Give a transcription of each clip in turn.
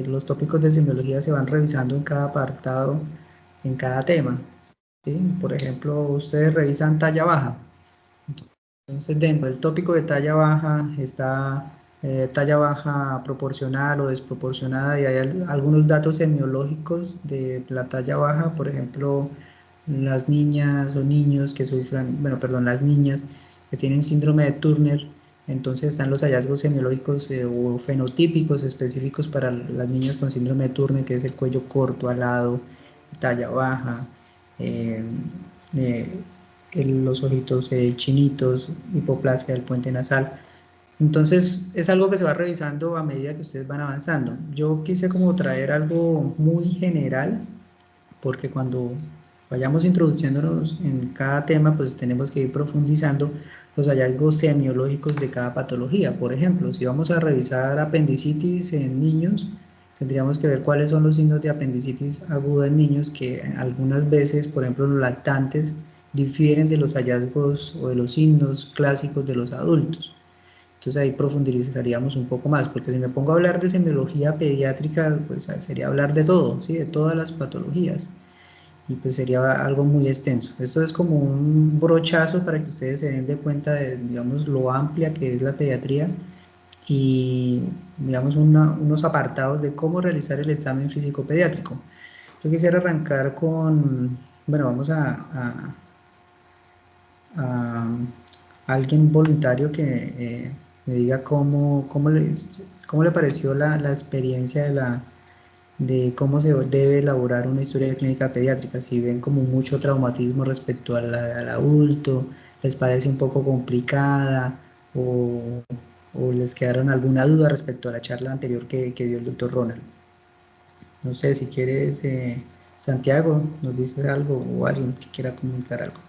los tópicos de semiología se van revisando en cada apartado, en cada tema, ¿sí? Por ejemplo, ustedes revisan talla baja. Entonces, dentro del tópico de talla baja está talla baja proporcional o desproporcionada, y hay algunos datos semiológicos de la talla baja. Por ejemplo, las niñas o niños que sufran, bueno, perdón, las niñas que tienen síndrome de Turner. Entonces están los hallazgos semiológicos o fenotípicos específicos para las niñas con síndrome de Turner, que es el cuello corto, alado, talla baja, eh, eh, los ojitos chinitos, hipoplasia del puente nasal. Entonces es algo que se va revisando a medida que ustedes van avanzando. Yo quise como traer algo muy general, porque cuando vayamos introduciéndonos en cada tema, pues tenemos que ir profundizando los hallazgos semiológicos de cada patología. Por ejemplo, si vamos a revisar apendicitis en niños, tendríamos que ver cuáles son los signos de apendicitis aguda en niños, que algunas veces, por ejemplo, los lactantes difieren de los hallazgos o de los signos clásicos de los adultos. Entonces ahí profundizaríamos un poco más, porque si me pongo a hablar de semiología pediátrica, pues sería hablar de todo, ¿sí? De todas las patologías, y pues sería algo muy extenso. Esto es como un brochazo para que ustedes se den de cuenta de, digamos, lo amplia que es la pediatría, y, digamos, unos apartados de cómo realizar el examen físico pediátrico. Yo quisiera arrancar con, bueno, vamos a alguien voluntario que me diga cómo le pareció la experiencia de cómo se debe elaborar una historia clínica pediátrica, si ven como mucho traumatismo respecto al adulto, les parece un poco complicada, o, o les quedaron alguna duda respecto a la charla anterior que dio el doctor Ronald. No sé si quieres, Santiago, nos dices algo, o alguien que quiera comunicar algo.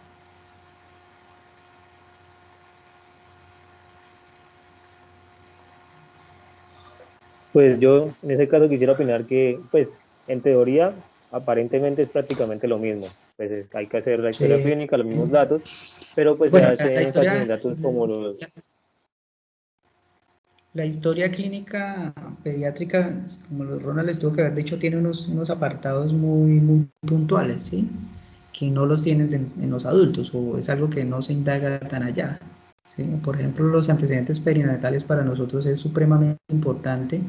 Pues yo en ese caso quisiera opinar que, pues, en teoría, aparentemente es prácticamente lo mismo. Pues hay que hacer la historia Sí. clínica, los mismos datos, pero pues se Bueno, la hace énfasis en historia, datos como los... la historia clínica pediátrica, como los Ronald les tuvo que haber dicho, tiene unos apartados muy puntuales, ¿sí? Que no los tienen en los adultos, o es algo que no se indaga tan allá, ¿sí? Por ejemplo, los antecedentes perinatales para nosotros es supremamente importante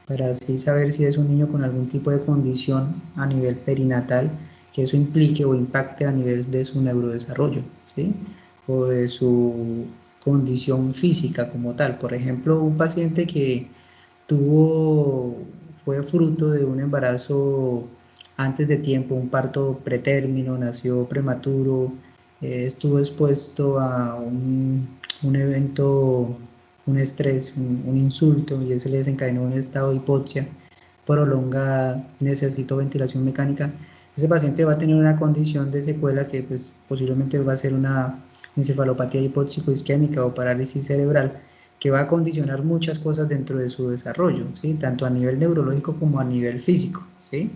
para así saber si es un niño con algún tipo de condición a nivel perinatal, que eso implique o impacte a nivel de su neurodesarrollo, ¿sí? O de su condición física como tal. Por ejemplo, un paciente que tuvo, fue fruto de un embarazo antes de tiempo, un parto pretérmino, nació prematuro, estuvo expuesto a un evento, un estrés, un insulto, y eso le desencadenó un estado de hipoxia prolongada, necesitó ventilación mecánica. Ese paciente va a tener una condición de secuela que pues posiblemente va a ser una encefalopatía hipóxico-isquémica o parálisis cerebral, que va a condicionar muchas cosas dentro de su desarrollo, ¿sí? Tanto a nivel neurológico como a nivel físico, ¿sí?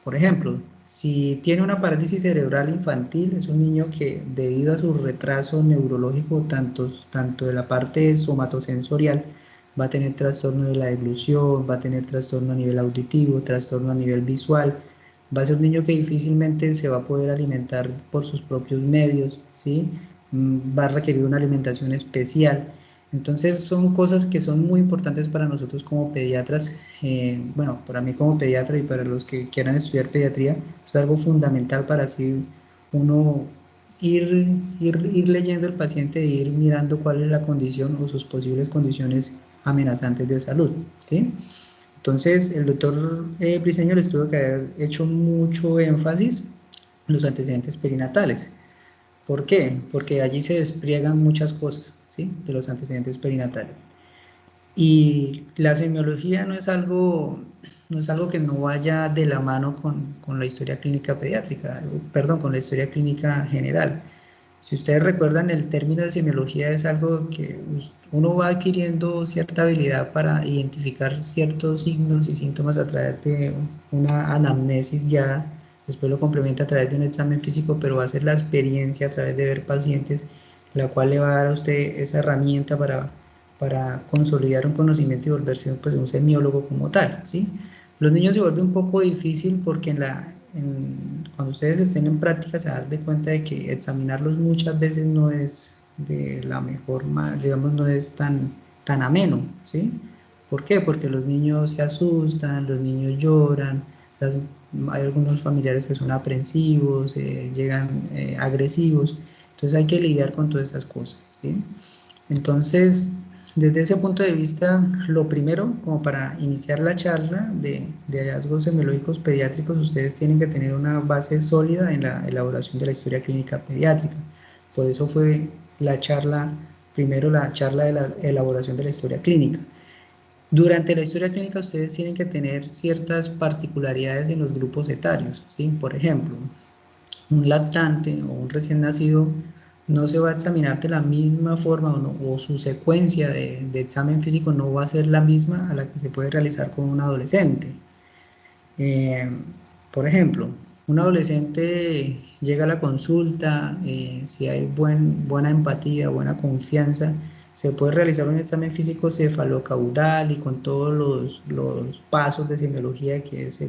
Por ejemplo, si tiene una parálisis cerebral infantil, es un niño que, debido a su retraso neurológico, tanto de la parte somatosensorial, va a tener trastorno de la deglución, va a tener trastorno a nivel auditivo, trastorno a nivel visual, va a ser un niño que difícilmente se va a poder alimentar por sus propios medios, ¿sí? Va a requerir una alimentación especial. Entonces son cosas que son muy importantes para nosotros como pediatras, bueno, para mí como pediatra y para los que quieran estudiar pediatría, es algo fundamental para así uno ir leyendo el paciente e ir mirando cuál es la condición o sus posibles condiciones amenazantes de salud, ¿sí? Entonces, el doctor Briceño les tuvo que haber hecho mucho énfasis en los antecedentes perinatales. ¿Por qué? Porque allí se despliegan muchas cosas, ¿sí? De los antecedentes perinatales. Y la semiología no es algo que no vaya de la mano con la historia clínica pediátrica, perdón, con la historia clínica general. Si ustedes recuerdan, el término de semiología es algo que uno va adquiriendo cierta habilidad para identificar ciertos signos y síntomas a través de una anamnesis guiada, después lo complementa a través de un examen físico, pero va a ser la experiencia a través de ver pacientes, la cual le va a dar a usted esa herramienta para consolidar un conocimiento y volverse pues un semiólogo como tal, ¿sí? Los niños se vuelve un poco difícil porque cuando ustedes estén en práctica se dan de cuenta de que examinarlos muchas veces no es de la mejor, digamos, no es tan ameno, ¿sí? ¿Por qué? Porque los niños se asustan, los niños lloran, las- hay algunos familiares que son aprensivos, llegan agresivos, entonces hay que lidiar con todas esas cosas, ¿sí? Entonces, desde ese punto de vista, lo primero, como para iniciar la charla de hallazgos semiológicos pediátricos, ustedes tienen que tener una base sólida en la elaboración de la historia clínica pediátrica. Por eso fue la charla, primero la charla de la elaboración de la historia clínica. Durante la historia clínica ustedes tienen que tener ciertas particularidades en los grupos etarios, ¿sí? Por ejemplo, un lactante o un recién nacido no se va a examinar de la misma forma o su secuencia de examen físico no va a ser la misma a la que se puede realizar con un adolescente. Eh, por ejemplo, un adolescente llega a la consulta, si hay buena empatía, buena confianza, se puede realizar un examen físico cefalocaudal y con todos los pasos de semiología que es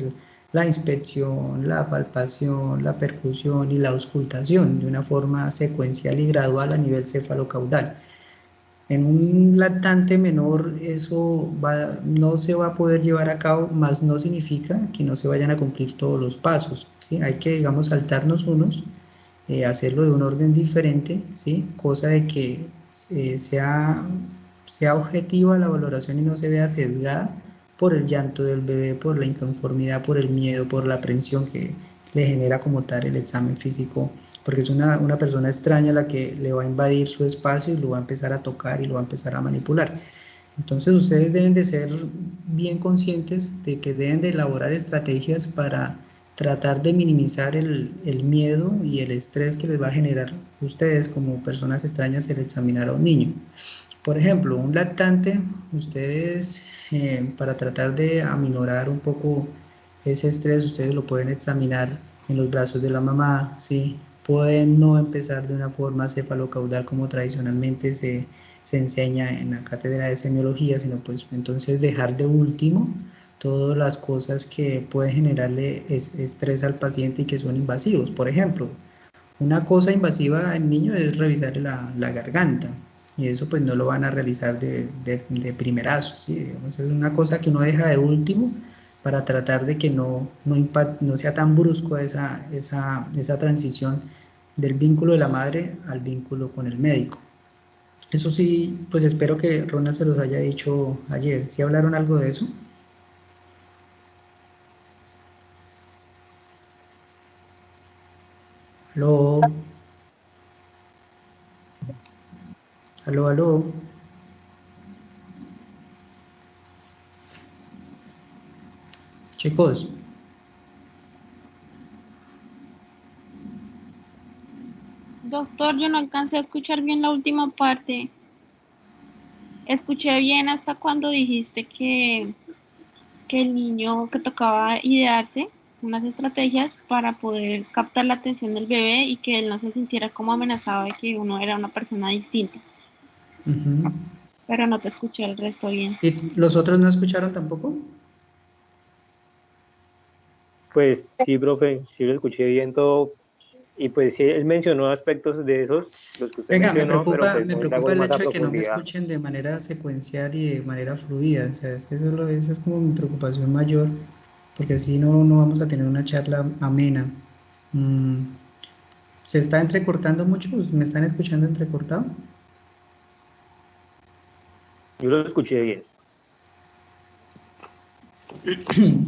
la inspección, la palpación, la percusión y la auscultación de una forma secuencial y gradual a nivel cefalocaudal. En un lactante menor eso no se va a poder llevar a cabo, más no significa que no se vayan a cumplir todos los pasos, ¿sí? Hay que, digamos, saltarnos unos, hacerlo de un orden diferente, ¿sí? Cosa de que sea objetiva la valoración y no se vea sesgada por el llanto del bebé, por la inconformidad, por el miedo, por la aprensión que le genera como tal el examen físico, porque es una persona extraña la que le va a invadir su espacio y lo va a empezar a tocar y lo va a empezar a manipular. Entonces ustedes deben de ser bien conscientes de que deben de elaborar estrategias para tratar de minimizar el miedo y el estrés que les va a generar ustedes como personas extrañas el examinar a un niño. Por ejemplo, un lactante, ustedes para tratar de aminorar un poco ese estrés, ustedes lo pueden examinar en los brazos de la mamá, ¿sí? Pueden no empezar de una forma cefalocaudal como tradicionalmente se enseña en la cátedra de semiología, sino pues entonces dejar de último todas las cosas que pueden generarle estrés al paciente y que son invasivos. Por ejemplo, una cosa invasiva al niño es revisar la garganta y eso pues no lo van a realizar de primerazo, ¿sí? Digamos, es una cosa que uno deja de último para tratar de que no sea tan brusco esa transición del vínculo de la madre al vínculo con el médico. Eso sí, pues espero que Ronald se los haya dicho ayer. ¿Sí hablaron algo de eso? Aló, aló, aló. Chicos, Doctor, yo no alcancé a escuchar bien la última parte. Escuché bien hasta cuando dijiste que el niño que tocaba idearse unas estrategias para poder captar la atención del bebé y que él no se sintiera como amenazado de que uno era una persona distinta. ujú. Pero no te escuché el resto bien. ¿Y los otros no escucharon tampoco? Pues sí, profe, sí lo escuché bien todo. Y pues sí, él mencionó aspectos de esos, los que usted Venga, mencionó, pero pues me no preocupa indagó el más a hecho de que no me profundidad. escuchen de manera secuencial y de manera fluida. O sea, es que esa es como mi preocupación mayor, porque así no vamos a tener una charla amena. Mm, ¿Se está entrecortando mucho? ¿Me están escuchando entrecortado? Yo lo escuché bien.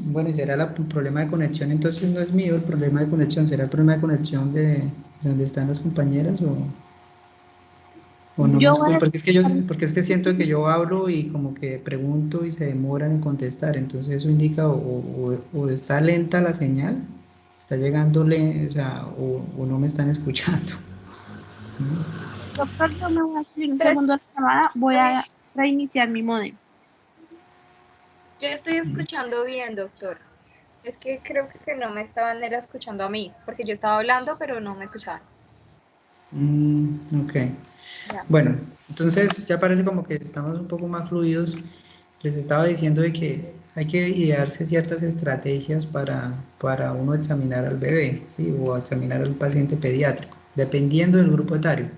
Bueno, y será el problema de conexión, entonces no es mío el problema de conexión, será el problema de conexión de donde están las compañeras o no me Yo voy escucho, a porque es que siento que yo hablo y como que pregunto y se demoran en contestar, entonces eso indica o está lenta la señal, está llegando, o sea, o no me están escuchando. doctor, yo me voy a subir un Pero segundo a la llamada, voy estoy, a reiniciar mi modem. yo estoy escuchando bien, doctor. Es que creo que no me estaban era escuchando a mí, porque yo estaba hablando, pero no me escuchaban. Ok. Ya. Bueno, entonces ya parece como que estamos un poco más fluidos. les estaba diciendo de que hay que idearse ciertas estrategias para uno examinar al bebé, ¿sí? O examinar al paciente pediátrico, dependiendo del grupo etario.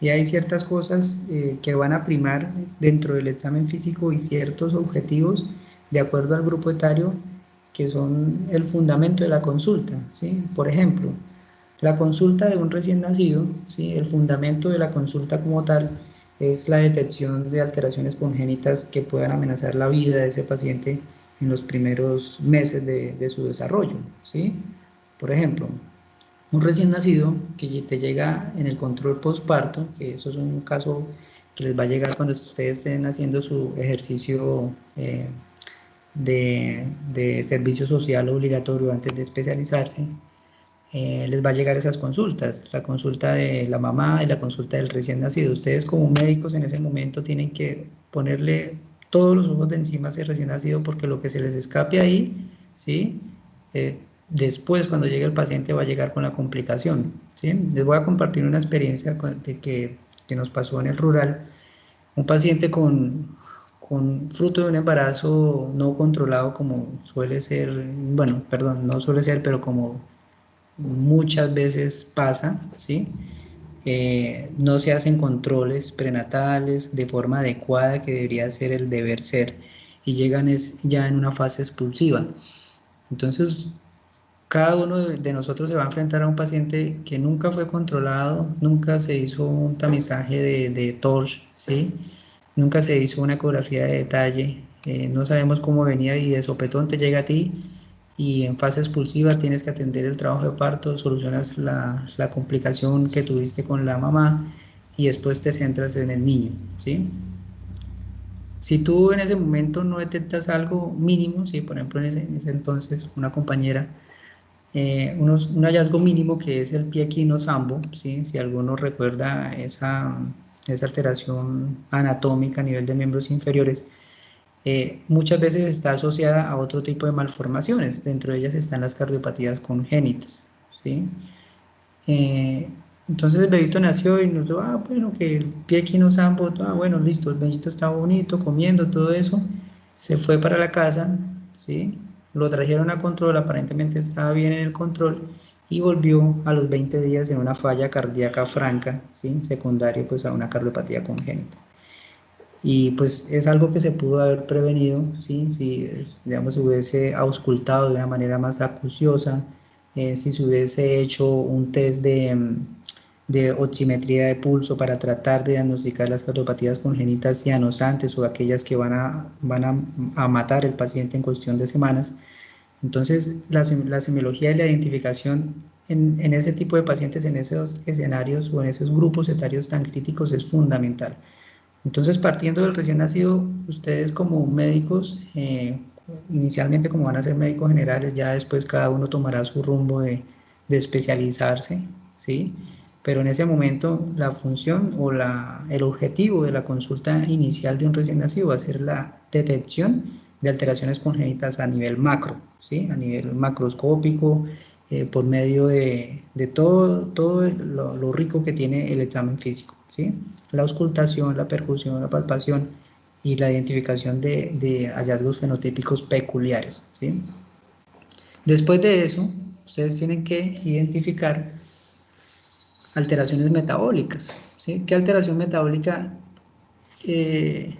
Y hay ciertas cosas que van a primar dentro del examen físico y ciertos objetivos de acuerdo al grupo etario que son el fundamento de la consulta, ¿sí? Por ejemplo, la consulta de un recién nacido, ¿sí? El fundamento de la consulta como tal es la detección de alteraciones congénitas que puedan amenazar la vida de ese paciente en los primeros meses de su desarrollo, ¿sí? Por ejemplo, un recién nacido que te llega en el control postparto, que eso es un caso que les va a llegar cuando ustedes estén haciendo su ejercicio de servicio social obligatorio antes de especializarse, les va a llegar esas consultas, la consulta de la mamá y la consulta del recién nacido. Ustedes como médicos en ese momento tienen que ponerle todos los ojos de encima a ese recién nacido porque lo que se les escape ahí, ¿sí? Después cuando llegue el paciente va a llegar con la complicación, ¿sí? Les voy a compartir una experiencia que nos pasó en el rural. Un paciente con fruto de un embarazo no controlado como suele ser, bueno, perdón, no suele ser, pero como muchas veces pasa, ¿sí? No se hacen controles prenatales de forma adecuada que debería ser el deber ser y llegan ya en una fase expulsiva. Entonces, cada uno de nosotros se va a enfrentar a un paciente que nunca fue controlado, nunca se hizo un tamizaje de TORCH, ¿sí? Nunca se hizo una ecografía de detalle, no sabemos cómo venía y de sopetón te llega a ti y en fase expulsiva tienes que atender el trabajo de parto, solucionas la complicación que tuviste con la mamá y después te centras en el niño, ¿sí? Si tú en ese momento no detectas algo mínimo, ¿sí? Por ejemplo en ese entonces una compañera, un hallazgo mínimo que es el pie quino sambo, ¿sí? Si alguno recuerda esa alteración anatómica a nivel de miembros inferiores, muchas veces está asociada a otro tipo de malformaciones, dentro de ellas están las cardiopatías congénitas, ¿sí? Eh, entonces el bebito nació y nos dijo, bueno, que el pie quinosambo, bueno, listo, el bebito estaba bonito, comiendo, todo eso, se fue para la casa, ¿sí? Lo trajeron a control, aparentemente estaba bien en el control y volvió a los 20 días en una falla cardíaca franca, ¿sí? Secundaria pues a una cardiopatía congénita. Y pues es algo que se pudo haber prevenido, ¿sí? Si, digamos, se hubiese auscultado de una manera más acuciosa, si se hubiese hecho un test de oximetría de pulso para tratar de diagnosticar las cardiopatías congénitas cianosantes o aquellas que van a matar al paciente en cuestión de semanas. Entonces, la semiología y la identificación en ese tipo de pacientes, en esos escenarios o en esos grupos etarios tan críticos es fundamental. Entonces, partiendo del recién nacido, ustedes como médicos, inicialmente como van a ser médicos generales, ya después cada uno tomará su rumbo de especializarse, ¿sí? Pero en ese momento la función o el objetivo de la consulta inicial de un recién nacido va a ser la detección de alteraciones congénitas a nivel macro, ¿sí? A nivel macroscópico, por medio de todo lo rico que tiene el examen físico, ¿sí? La auscultación, la percusión, la palpación y la identificación de hallazgos fenotípicos peculiares, ¿sí? Después de eso, ustedes tienen que identificar alteraciones metabólicas, ¿sí? ¿Qué alteración metabólica? Eh,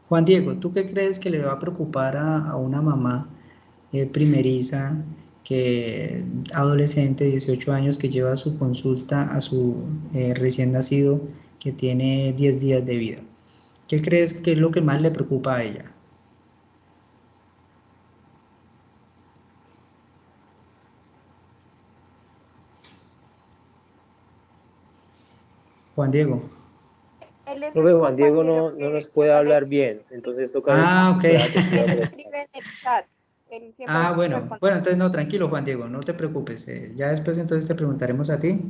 Juan Diego, ¿tú qué crees que le va a preocupar a una mamá primeriza, que adolescente, 18 años, que lleva su consulta a su recién nacido que tiene 10 días de vida? ¿Qué crees que es lo que más le preocupa a ella? Juan Diego. Él le Profe Juan preocupa Diego que lo no nos que puede no le hablar bien, entonces toca Ah, ok. esperar a que pueda él preguntar. escribe en el chat. Él siempre Ah, bueno, responde. bueno, entonces no, tranquilo, Juan Diego, no te preocupes. Ya después entonces te preguntaremos a ti.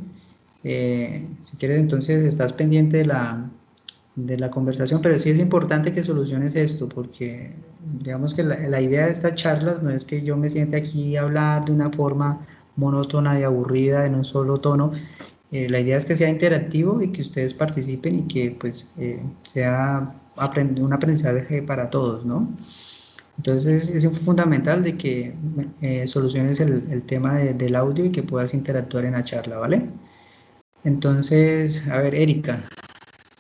Si quieres, entonces estás pendiente de la conversación, pero sí es importante que soluciones esto, porque digamos que la idea de estas charlas no es que yo me siente aquí a hablar de una forma monótona y aburrida en un solo tono, La idea es que sea interactivo y que ustedes participen y que pues sea un aprendizaje para todos, ¿no? Entonces es fundamental de que soluciones el tema del audio y que puedas interactuar en la charla, ¿vale? Entonces, a ver, Erika,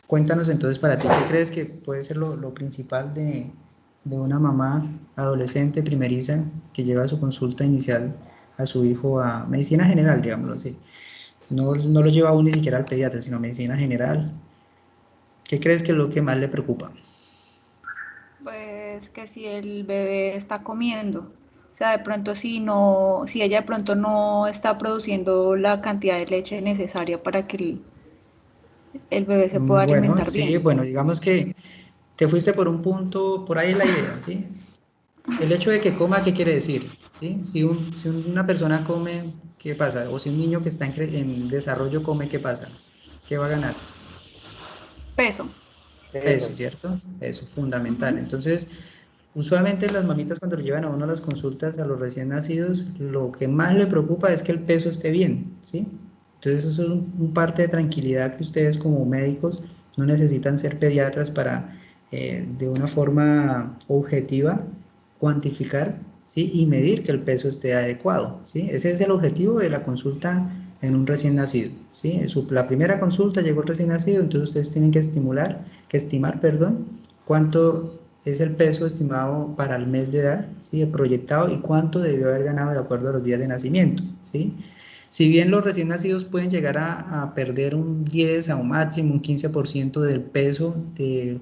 cuéntanos entonces para ti, ¿qué crees que puede ser lo principal de una mamá adolescente primeriza que lleva su consulta inicial a su hijo a medicina general, digámoslo así? No, no lo lleva aún ni siquiera al pediatra, sino a medicina general. ¿Qué crees que es lo que más le preocupa? Pues que si el bebé está comiendo, o sea, de pronto si ella de pronto no está produciendo la cantidad de leche necesaria para que el bebé se pueda Bueno, alimentar sí, bien. bueno, digamos que te fuiste por un punto, por ahí es la idea, ¿sí? El hecho de que coma, ¿qué quiere decir? ¿Sí? Si una persona come, ¿qué pasa? O si un niño que está en desarrollo come, ¿qué pasa? ¿Qué va a ganar? Peso. Peso, Eso. ¿cierto? Peso, fundamental. Ujú. Entonces, usualmente las mamitas cuando le llevan a uno las consultas a los recién nacidos, lo que más le preocupa es que el peso esté bien, ¿sí? Entonces, eso es un parte de tranquilidad que ustedes como médicos no necesitan ser pediatras para, de una forma objetiva, cuantificar, ¿sí? Y medir que el peso esté adecuado, ¿sí? Ese es el objetivo de la consulta en un recién nacido, ¿sí? La primera consulta llegó el recién nacido, entonces ustedes tienen que estimar, perdón, cuánto es el peso estimado para el mes de edad, ¿sí? El proyectado y cuánto debió haber ganado de acuerdo a los días de nacimiento, ¿sí? Si bien los recién nacidos pueden llegar a perder un 10 a un máximo un 15% del peso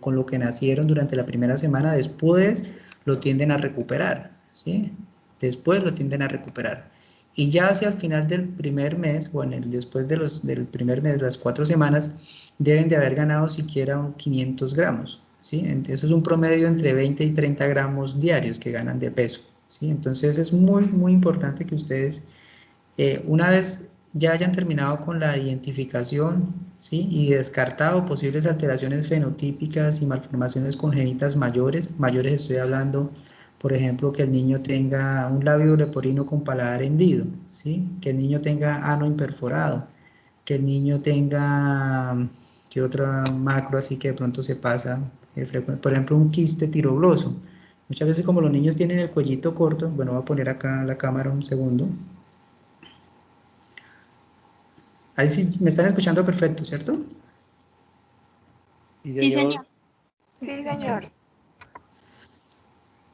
con lo que nacieron durante la primera semana, después lo tienden a recuperar, ¿sí? Después lo tienden a recuperar. Y ya hacia el final del primer mes, o después del primer mes, las 4 semanas, deben de haber ganado siquiera 500 gramos, ¿sí? Eso es un promedio entre 20 y 30 gramos diarios que ganan de peso, ¿sí? Entonces es muy, muy importante que ustedes, una vez ya hayan terminado con la identificación, ¿sí? Y descartado posibles alteraciones fenotípicas y malformaciones congénitas mayores estoy hablando, por ejemplo, que el niño tenga un labio leporino con paladar hendido, ¿sí? Que el niño tenga ano imperforado, que el niño tenga, que otra macro así que de pronto se pasa, por ejemplo, un quiste tirogloso. Muchas veces como los niños tienen el cuellito corto, bueno, voy a poner acá la cámara un segundo. Ahí sí me están escuchando perfecto, ¿cierto? Sí, Sí, señor. señor. Sí, Ok. señor.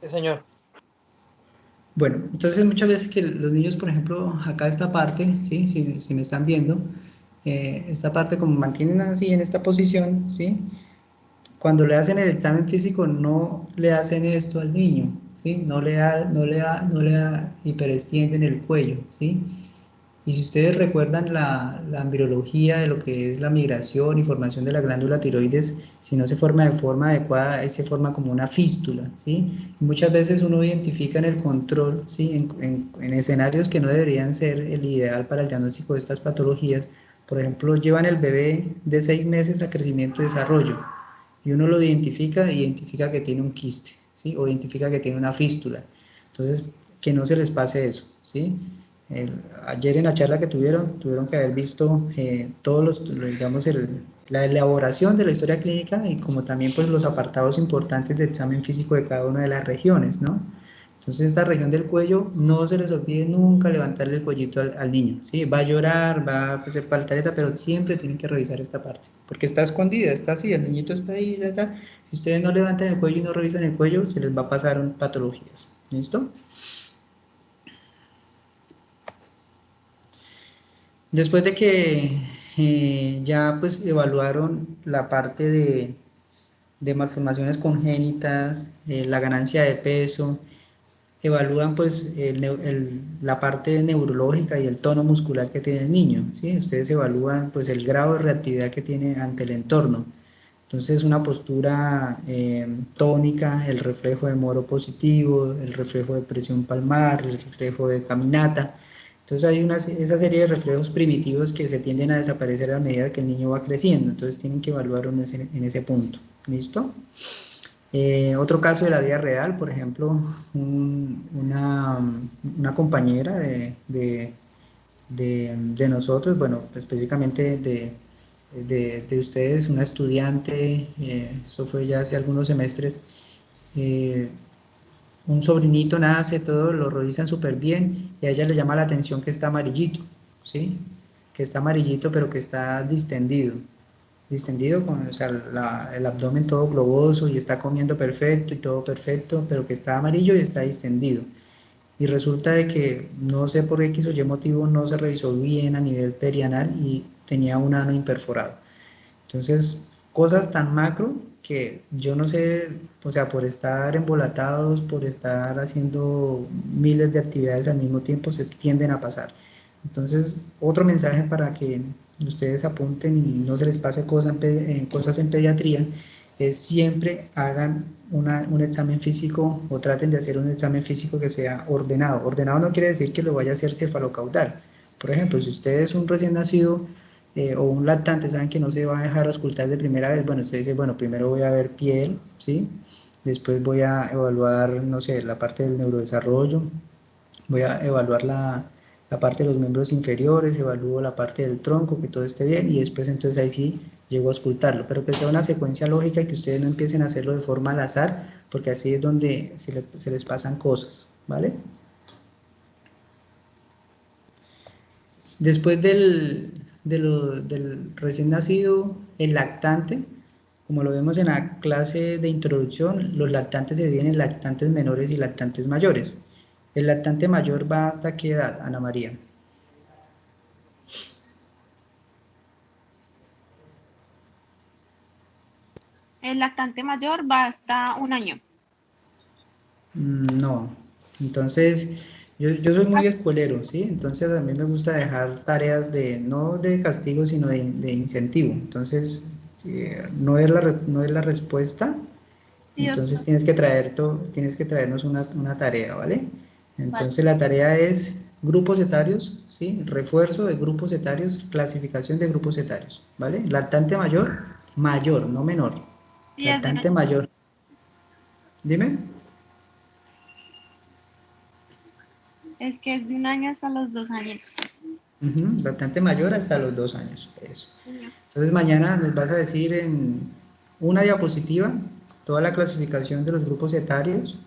Sí, señor. Bueno, entonces muchas veces que los niños, por ejemplo, acá esta parte, ¿sí? Si me están viendo, esta parte como mantienen así en esta posición, ¿sí? Cuando le hacen el examen físico no le hacen esto al niño, ¿sí? No le da hiperextienden el cuello, ¿sí? Y si ustedes recuerdan la embriología de lo que es la migración y formación de la glándula tiroides, si no se forma de forma adecuada, ahí se forma como una fístula, ¿sí? Y muchas veces uno identifica en el control, ¿sí? En escenarios que no deberían ser el ideal para el diagnóstico de estas patologías. Por ejemplo, llevan el bebé de 6 meses a crecimiento y desarrollo y uno lo identifica que tiene un quiste, ¿sí? O identifica que tiene una fístula. Entonces, que no se les pase eso, ¿sí? Ayer en la charla que tuvieron que haber visto todos digamos, la elaboración de la historia clínica y como también pues los apartados importantes de examen físico de cada una de las regiones, ¿no? Entonces esta región del cuello no se les olvide nunca levantarle el cuellito al niño, ¿sí? Va a llorar, va a hacer paltareta, pero siempre tienen que revisar esta parte, porque está escondida, está así, el niñito está ahí, ya está. Si ustedes no levantan el cuello y no revisan el cuello, se les va a pasar patologías, ¿listo? Después de que ya pues evaluaron la parte de malformaciones congénitas, la ganancia de peso, evalúan pues la parte neurológica y el tono muscular que tiene el niño, ¿sí? Ustedes evalúan pues el grado de reactividad que tiene ante el entorno. Entonces una postura tónica, el reflejo de moro positivo, el reflejo de presión palmar, el reflejo de caminata. Entonces hay esa serie de reflejos primitivos que se tienden a desaparecer a medida que el niño va creciendo, entonces tienen que evaluarlo en ese punto. ¿Listo? Otro caso de la vida real, por ejemplo, una compañera de nosotros, bueno, específicamente de ustedes, una estudiante, eso fue ya hace algunos semestres, eh, un sobrinito nace, todo lo revisan súper bien y a ella le llama la atención que está amarillito, ¿sí? Que está amarillito pero que está distendido con, o sea, el abdomen todo globoso y está comiendo perfecto y todo perfecto, pero que está amarillo y está distendido. Y resulta de que no sé por X o Y motivo no se revisó bien a nivel perianal y tenía un ano imperforado. Entonces, cosas tan macro que yo no sé, o sea, por estar embolatados, por estar haciendo miles de actividades al mismo tiempo, se tienden a pasar. Entonces, otro mensaje para que ustedes apunten y no se les pase cosas en pediatría, es siempre hagan un examen físico o traten de hacer un examen físico que sea ordenado. Ordenado no quiere decir que lo vaya a hacer cefalocaudal. Por ejemplo, si usted es un recién nacido o un lactante, saben que no se va a dejar auscultar de primera vez, bueno, usted dice, bueno, primero voy a ver piel, ¿sí? Después voy a evaluar, no sé, la parte del neurodesarrollo, voy a evaluar la parte de los miembros inferiores, evalúo la parte del tronco, que todo esté bien, y después entonces ahí sí llego a auscultarlo, pero que sea una secuencia lógica y que ustedes no empiecen a hacerlo de forma al azar, porque así es donde se les pasan cosas, ¿vale? Después del recién nacido, el lactante, como lo vemos en la clase de introducción, los lactantes se dividen en lactantes menores y lactantes mayores. ¿El lactante mayor va hasta qué edad, Ana María? El lactante mayor va hasta 1 año. No, entonces yo soy muy escuelero, ¿sí? Entonces a mí me gusta dejar tareas no de castigo, sino de incentivo. Entonces, si no es la respuesta, Sí, entonces doctor. tienes que traernos una tarea, ¿vale? Vale. Entonces la tarea es grupos etarios, ¿sí? Refuerzo de grupos etarios, clasificación de grupos etarios, ¿vale? Lactante mayor, mayor, no menor. Sí, es de un Lactante año. mayor. Dime. Es que es de 1 año hasta los 2 años. Lactante mayor hasta los 2 años. Eso. Señor. Entonces mañana nos vas a decir en una diapositiva toda la clasificación de los grupos etarios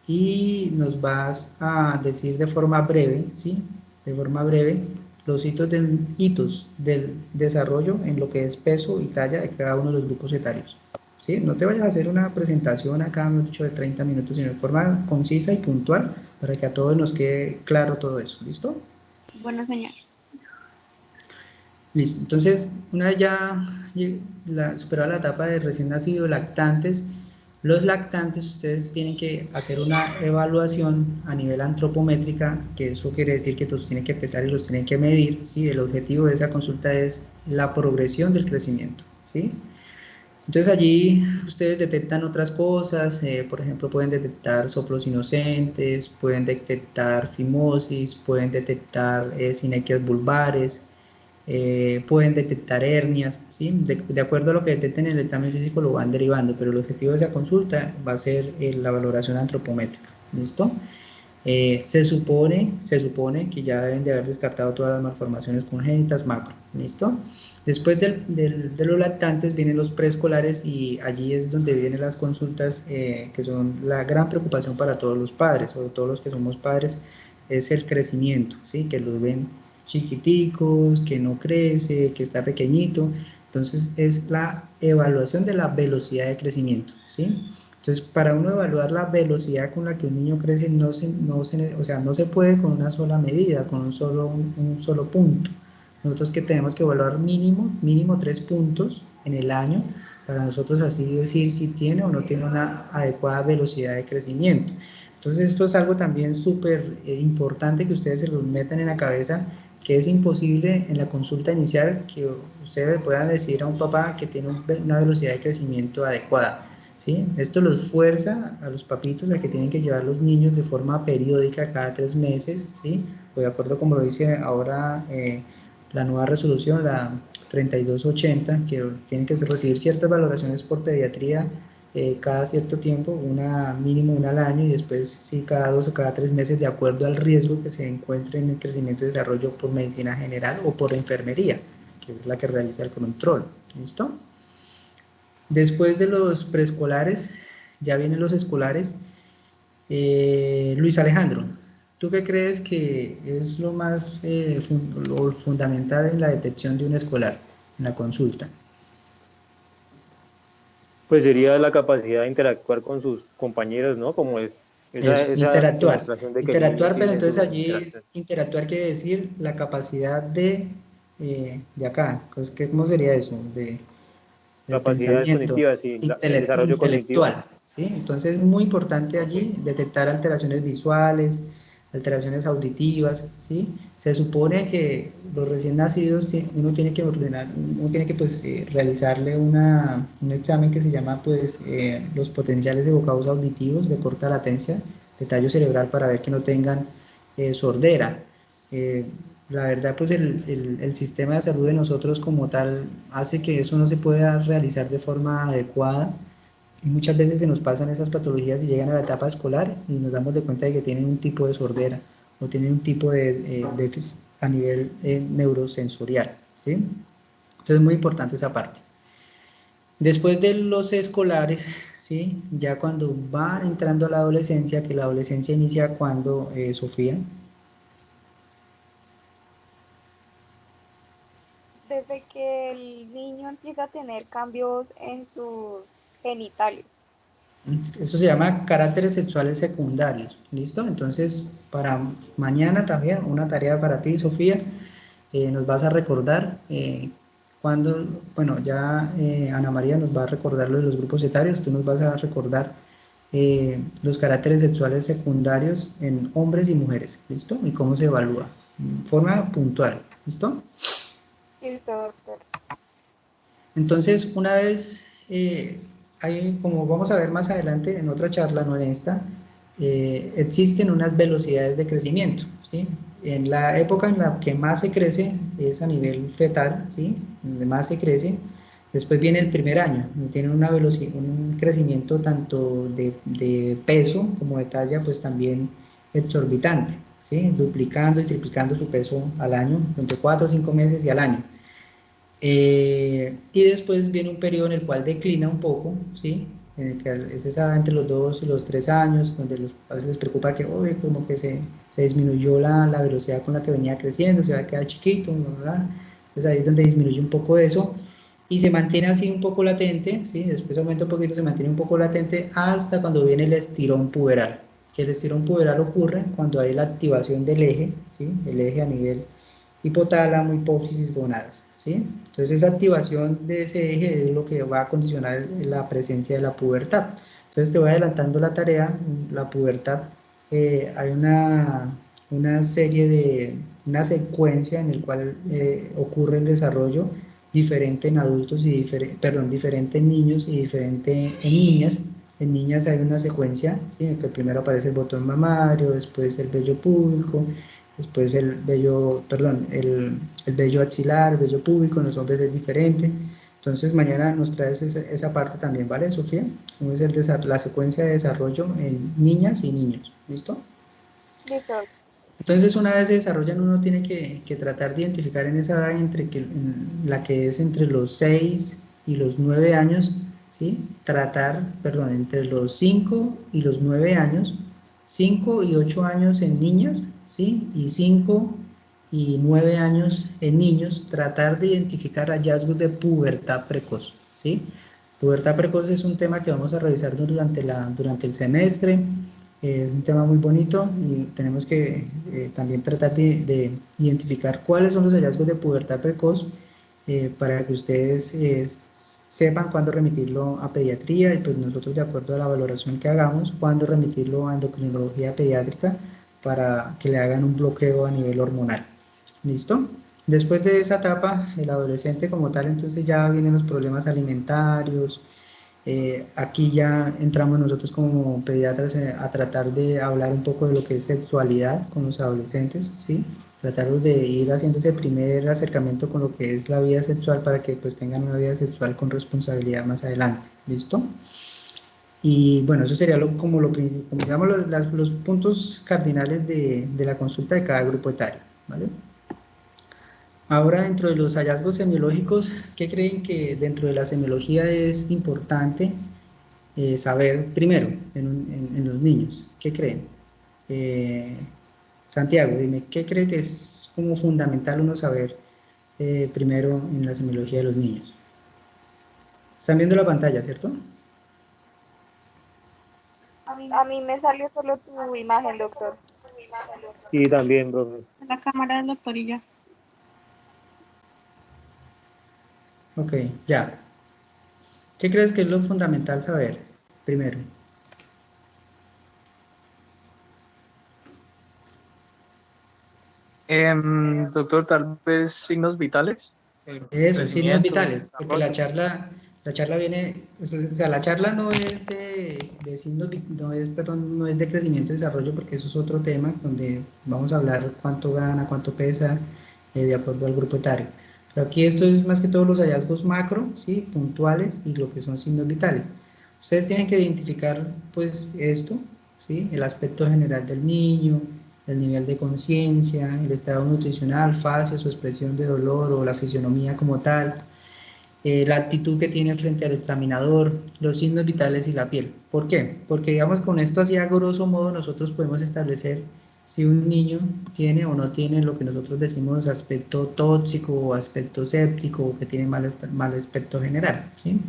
y nos vas a decir de forma breve, ¿sí? De forma breve los hitos del desarrollo en lo que es peso y talla de cada uno de los grupos etarios. ¿Sí? No te vayas a hacer una presentación acá, mucho de 30 minutos, sino de forma concisa y puntual para que a todos nos quede claro todo eso. ¿Listo? Bueno, señor. Listo, entonces una vez ya superada la etapa de recién nacido, lactantes, los lactantes ustedes tienen que hacer una evaluación a nivel antropométrica, que eso quiere decir que los tienen que pesar y los tienen que medir, ¿sí? El objetivo de esa consulta es la progresión del crecimiento, ¿sí? Entonces allí ustedes detectan otras cosas, por ejemplo pueden detectar soplos inocentes, pueden detectar fimosis, pueden detectar sinequias vulvares, pueden detectar hernias, ¿sí? De acuerdo a lo que detecten en el examen físico lo van derivando, pero el objetivo de esa consulta va a ser la valoración antropométrica, ¿listo? Se supone que ya deben de haber descartado todas las malformaciones congénitas macro, ¿listo? Después de los lactantes vienen los preescolares y allí es donde vienen las consultas que son la gran preocupación para todos los padres, o todos los que somos padres, es el crecimiento, ¿sí? Que los ven chiquiticos, que no crece, que está pequeñito, entonces es la evaluación de la velocidad de crecimiento, ¿sí? Entonces, para uno evaluar la velocidad con la que un niño crece, o sea, no se puede con una sola medida, con un solo punto. Nosotros que tenemos que evaluar mínimo 3 puntos en el año para nosotros así decir si tiene o no tiene una adecuada velocidad de crecimiento. Entonces, esto es algo también súper importante que ustedes se los metan en la cabeza, que es imposible en la consulta inicial que ustedes puedan decir a un papá que tiene una velocidad de crecimiento adecuada. ¿Sí? Esto los fuerza a los papitos a que tienen que llevar los niños de forma periódica cada 3 meses, ¿sí? O de acuerdo como lo dice ahora la nueva resolución, la 3280, que tienen que recibir ciertas valoraciones por pediatría cada cierto tiempo, mínimo una al año, y después sí cada 2 o cada 3 meses, de acuerdo al riesgo que se encuentre en el crecimiento y desarrollo por medicina general o por enfermería, que es la que realiza el control. ¿Listo? Después de los preescolares, ya vienen los escolares. Luis Alejandro, ¿tú qué crees que es lo más lo fundamental en la detección de un escolar, en la consulta? Pues sería la capacidad de interactuar con sus compañeros, ¿no? Como es Eso, esa interactuar. demostración de que el niño Interactuar, pero tiene entonces sus allí interacciones. interactuar quiere decir la capacidad de acá, pues, ¿cómo sería eso? Del Capacidades pensamiento cognitivas y el desarrollo cognitivo. intelectual, ¿sí? Entonces es muy importante Ok. allí detectar alteraciones visuales, alteraciones auditivas, ¿sí? Se supone que los recién nacidos uno tiene que ordenar, uno tiene que pues realizarle un examen que se llama pues los potenciales evocados auditivos de corta latencia de tallo cerebral para ver que no tengan sordera. Eh, la verdad, pues el sistema de salud de nosotros como tal hace que eso no se pueda realizar de forma adecuada, y muchas veces se nos pasan esas patologías y llegan a la etapa escolar y nos damos de cuenta de que tienen un tipo de sordera o tienen un tipo de déficit a nivel neurosensorial, ¿sí? Entonces es muy importante esa parte. Después de los escolares, ¿sí? Ya cuando va entrando a la adolescencia, que la adolescencia inicia cuando, Sofía. Desde que el niño empieza a tener cambios en sus genitales. Eso se llama caracteres sexuales secundarios, ¿listo? Entonces, para mañana también, una tarea para ti, Sofía, nos vas a recordar cuando, bueno, ya Ana María nos va a recordar lo de los grupos etarios, tú nos vas a recordar los caracteres sexuales secundarios en hombres y mujeres, ¿listo? Y cómo se evalúa, forma puntual, ¿listo? Listo, doctor. Entonces, una vez, como vamos a ver más adelante en otra charla, no en esta, existen unas velocidades de crecimiento, ¿sí? En la época en la que más se crece es a nivel fetal, ¿sí? Donde más se crece. Después viene el primer año, tiene una velocidad, un crecimiento tanto de peso como de talla, pues también exorbitante, ¿sí? Duplicando y triplicando su peso al año, entre 4 o 5 meses y al año. Y después viene un periodo en el cual declina un poco, ¿sí? En el que es esa entre los 2 y los 3 años, donde los padres les preocupa que, oye, como que se disminuyó la velocidad con la que venía creciendo, se va a quedar chiquito, ¿verdad? Entonces ahí es donde disminuye un poco eso y se mantiene así un poco latente, ¿sí? Después aumenta un poquito, se mantiene un poco latente hasta cuando viene el estirón puberal. Que el estirón puberal ocurre cuando hay la activación del eje, ¿sí? El eje a nivel hipotálamo, hipófisis, gonadas, ¿sí? Entonces esa activación de ese eje es lo que va a condicionar la presencia de la pubertad. Entonces te voy adelantando la tarea, la pubertad, hay una secuencia en el cual ocurre el desarrollo diferente en adultos y diferente en niños y diferente en niñas. En niñas hay una secuencia, ¿sí? En que primero aparece el botón mamario, después el vello púbico, después el vello, perdón, el vello axilar, el vello púbico, en los hombres es diferente. Entonces mañana nos traes esa parte también, ¿vale, Sofía? Cómo es la secuencia de desarrollo en niñas y niños, ¿listo? Listo. Entonces una vez se desarrollan uno tiene que tratar de identificar en esa edad en la que es entre los 6 y los 9 años, ¿sí? Entre los 5 y los 9 años, 5 y 8 años en niñas, ¿sí? Y 5 y 9 años en niños, tratar de identificar hallazgos de pubertad precoz, ¿sí? Pubertad precoz es un tema que vamos a revisar durante el semestre. Es un tema muy bonito y tenemos que también tratar de identificar cuáles son los hallazgos de pubertad precoz para que ustedes sepan cuándo remitirlo a pediatría y pues nosotros, de acuerdo a la valoración que hagamos, cuándo remitirlo a endocrinología pediátrica para que le hagan un bloqueo a nivel hormonal. ¿Listo? Después de esa etapa, el adolescente como tal, entonces ya vienen los problemas alimentarios. Aquí ya entramos nosotros como pediatras a tratar de hablar un poco de lo que es sexualidad con los adolescentes, ¿sí? Tratarlos de ir haciendo ese primer acercamiento con lo que es la vida sexual para que pues tengan una vida sexual con responsabilidad más adelante, ¿listo? Y bueno, eso sería como lo principal, digamos, los puntos cardinales de la consulta de cada grupo etario, ¿vale? Ahora, dentro de los hallazgos semiológicos, ¿qué creen que dentro de la semiología es importante saber primero en los niños? ¿Qué creen? Santiago, dime, ¿qué cree que es como fundamental uno saber primero en la semiología de los niños? Están viendo la pantalla, ¿cierto? A mí me salió solo tu imagen, doctor. Y también, profe. La cámara del doctor y ya. Ok, ya. ¿Qué crees que es lo fundamental saber primero? Doctor, tal vez signos vitales, Eso, signos crecimiento, vitales, porque desarrollo. la charla viene, o sea, la charla no es de signos, no es, perdón, no es de crecimiento y desarrollo, porque eso es otro tema, donde vamos a hablar cuánto gana, cuánto pesa, de acuerdo al grupo etario. Pero aquí esto es más que todo los hallazgos macro, ¿sí? Puntuales, y lo que son signos vitales. Ustedes tienen que identificar, pues, esto, ¿sí? El aspecto general del niño, el nivel de conciencia, el estado nutricional, fase, su expresión de dolor o la fisionomía como tal, la actitud que tiene frente al examinador, los signos vitales y la piel. ¿Por qué? Porque digamos con esto así a grosso modo nosotros podemos establecer si un niño tiene o no tiene lo que nosotros decimos aspecto tóxico o aspecto séptico o que tiene mal aspecto general, ¿sí?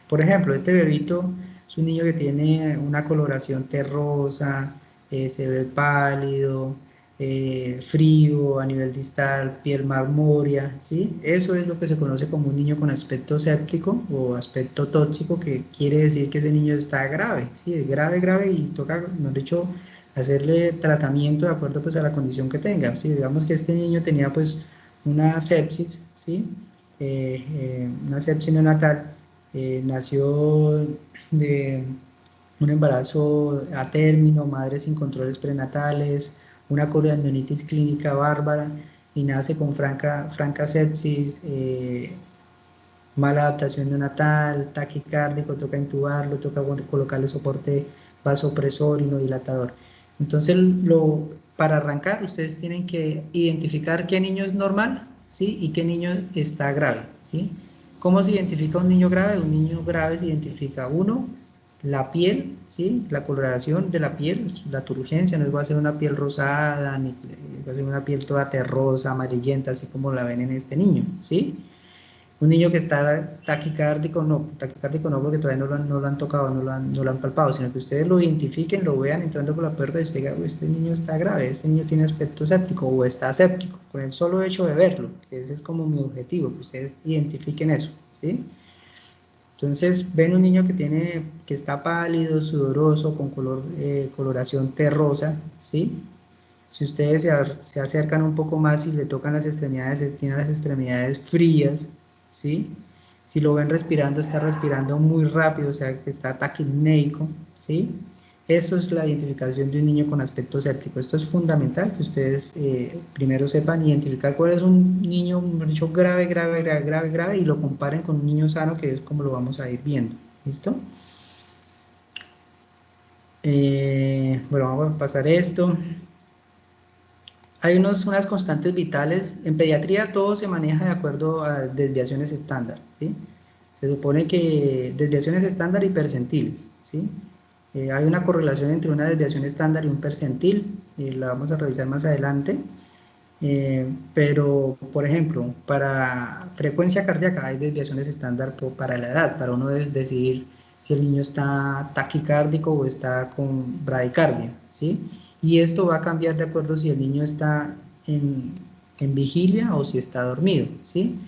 Por ejemplo, este bebito es un niño que tiene una coloración terrosa, se ve pálido, frío a nivel distal, piel marmórea, ¿sí? Eso es lo que se conoce como un niño con aspecto séptico o aspecto tóxico, que quiere decir que ese niño está grave, ¿sí? Es grave, grave y toca, mejor dicho, hacerle tratamiento de acuerdo pues a la condición que tenga, ¿sí? Digamos que este niño tenía pues una sepsis, ¿sí? Una sepsis neonatal, nació de un embarazo a término, madre sin controles prenatales, una coriandritis clínica bárbara y nace con franca sepsis, mala adaptación neonatal, taquicárdico, toca intubarlo, toca colocarle soporte vasopresor y no dilatador. Entonces, para arrancar, ustedes tienen que identificar qué niño es normal, ¿sí? Y qué niño está grave, ¿sí? ¿Cómo se identifica un niño grave? Un niño grave se identifica, uno, la piel, ¿sí? La coloración de la piel, la turgencia, no va a ser una piel rosada, ni va a ser una piel toda terrosa, amarillenta, así como la ven en este niño, ¿sí? Un niño que está taquicárdico no, porque todavía no lo han tocado, no lo han palpado, sino que ustedes lo identifiquen, lo vean entrando por la puerta y se digan, este niño está grave, este niño tiene aspecto séptico o está séptico, con el solo hecho de verlo, que ese es como mi objetivo, que ustedes identifiquen eso, ¿sí? Entonces ven un niño que está pálido, sudoroso, con coloración terrosa, ¿sí? Si ustedes se acercan un poco más y le tocan las extremidades, tiene las extremidades frías, ¿sí? Si lo ven respirando, está respirando muy rápido, o sea, que está taquipneico, ¿sí? Eso es la identificación de un niño con aspecto séptico. Esto es fundamental que ustedes primero sepan identificar cuál es un niño, mejor dicho, grave, grave, grave, grave, grave, y lo comparen con un niño sano, que es como lo vamos a ir viendo. ¿Listo? Bueno, vamos a pasar esto. Hay unas constantes vitales. En pediatría todo se maneja de acuerdo a desviaciones estándar, ¿sí? Se supone que desviaciones estándar y percentiles, ¿sí? Hay una correlación entre una desviación estándar y un percentil, la vamos a revisar más adelante, pero, por ejemplo, para frecuencia cardíaca hay desviaciones estándar para la edad, para uno decidir si el niño está taquicárdico o está con bradicardia, ¿sí? Y esto va a cambiar de acuerdo si el niño está en vigilia o si está dormido, ¿sí?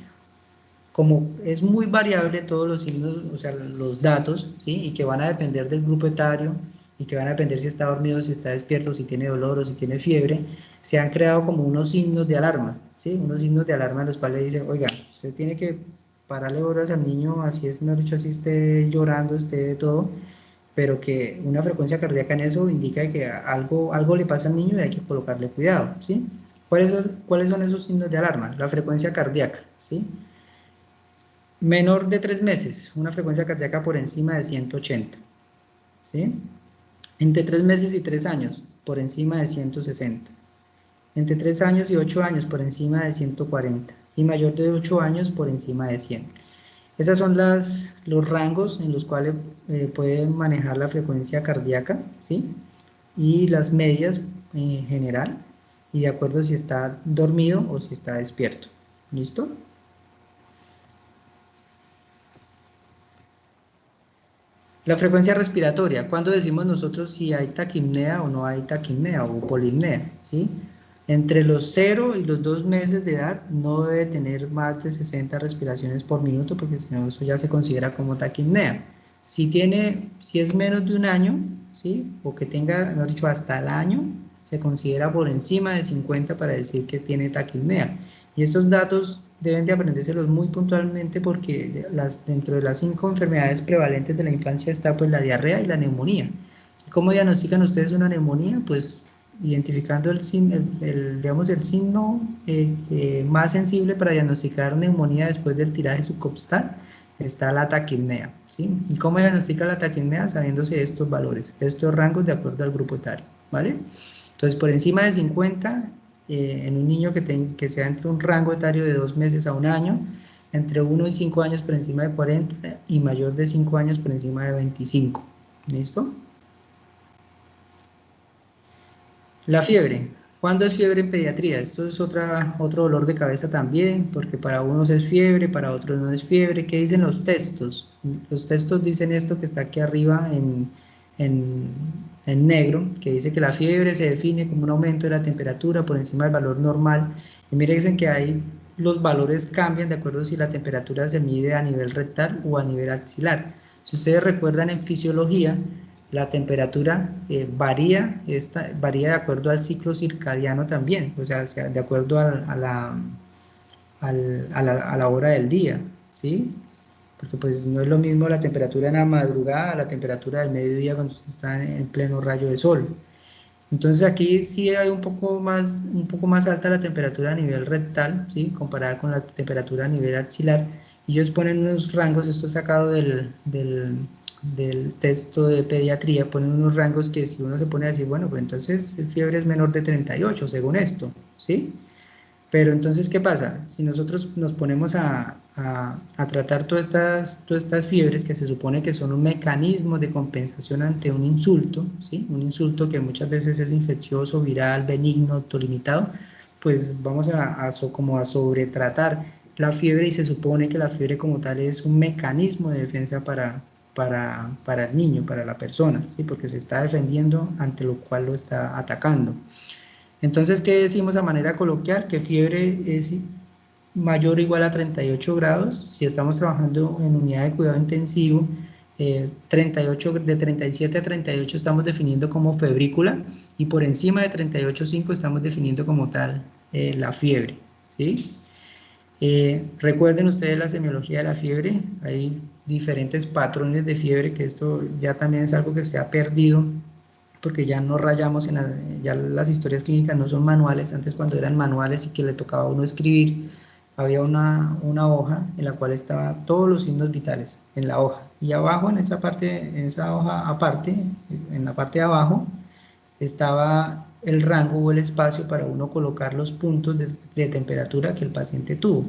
Como es muy variable todos los signos, o sea, los datos, ¿sí? Y que van a depender del grupo etario y que van a depender si está dormido, si está despierto, si tiene dolor o si tiene fiebre, se han creado como unos signos de alarma, ¿sí? Unos signos de alarma en los cuales dicen, oiga, usted tiene que pararle horas al niño, así es, no dicho, así esté llorando, esté de todo, pero que una frecuencia cardíaca en eso indica que algo le pasa al niño y hay que colocarle cuidado, ¿sí? ¿Cuáles son esos signos de alarma? La frecuencia cardíaca, ¿sí? Menor de 3 meses, una frecuencia cardíaca por encima de 180, ¿sí? Entre 3 meses y 3 años, por encima de 160. Entre 3 años y 8 años, por encima de 140. Y mayor de 8 años, por encima de 100. Esos son los rangos en los cuales pueden manejar la frecuencia cardíaca, ¿sí? Y las medias en general, y de acuerdo si está dormido o si está despierto. ¿Listo? La frecuencia respiratoria, ¿cuándo decimos nosotros si hay taquipnea o no hay taquipnea o polipnea? ¿Sí? Entre los 0 y los 2 meses de edad no debe tener más de 60 respiraciones por minuto, porque si no, eso ya se considera como taquipnea. Si es menos de un año, ¿sí? O que tenga, mejor dicho, hasta el año, se considera por encima de 50 para decir que tiene taquipnea. Y estos datos deben de aprendérselos muy puntualmente, porque dentro de las 5 enfermedades prevalentes de la infancia está pues la diarrea y la neumonía. ¿Cómo diagnostican ustedes una neumonía? Pues identificando el signo más sensible para diagnosticar neumonía después del tiraje subcostal, está la taquipnea, ¿sí? ¿Y cómo diagnostica la taquipnea? Sabiéndose estos valores, estos rangos de acuerdo al grupo etario, ¿vale? Entonces, por encima de 50, en un niño que sea entre un rango etario de 2 meses a un año, entre 1 y 5 años por encima de 40 y mayor de 5 años por encima de 25. ¿Listo? La fiebre. ¿Cuándo es fiebre en pediatría? Esto es otro dolor de cabeza también, porque para unos es fiebre, para otros no es fiebre. ¿Qué dicen los textos? Los textos dicen esto que está aquí arriba en negro, que dice que la fiebre se define como un aumento de la temperatura por encima del valor normal. Y miren, dicen que ahí los valores cambian de acuerdo si la temperatura se mide a nivel rectal o a nivel axilar. Si ustedes recuerdan en fisiología, la temperatura varía de acuerdo al ciclo circadiano también, o sea, de acuerdo a la hora del día, ¿sí? Porque pues no es lo mismo la temperatura en la madrugada a la temperatura del mediodía cuando se está en pleno rayo de sol. Entonces aquí sí hay un poco más alta la temperatura a nivel rectal, ¿sí? Comparada con la temperatura a nivel axilar. Y ellos ponen unos rangos, esto sacado del texto de pediatría, ponen unos rangos que si uno se pone a decir, bueno, pues entonces el fiebre es menor de 38, según esto, ¿sí? Pero entonces, ¿qué pasa? Si nosotros nos ponemos a tratar todas estas fiebres que se supone que son un mecanismo de compensación ante un insulto, ¿sí? Un insulto que muchas veces es infeccioso, viral, benigno, autolimitado, pues vamos como a sobretratar la fiebre, y se supone que la fiebre como tal es un mecanismo de defensa para el niño, para la persona, ¿sí? Porque se está defendiendo ante lo cual lo está atacando. Entonces, ¿qué decimos a manera coloquial? Que fiebre es mayor o igual a 38 grados. Si estamos trabajando en unidad de cuidado intensivo, de 37 a 38 estamos definiendo como febrícula, y por encima de 38,5 estamos definiendo como tal la fiebre, ¿sí? Recuerden ustedes la semiología de la fiebre. Hay diferentes patrones de fiebre, que esto ya también es algo que se ha perdido, porque ya no rayamos ya las historias clínicas no son manuales. Antes, cuando eran manuales y que le tocaba a uno escribir, había una hoja en la cual estaban todos los signos vitales en la hoja, y abajo en esa hoja aparte, en la parte de abajo, estaba el rango o el espacio para uno colocar los puntos de temperatura que el paciente tuvo.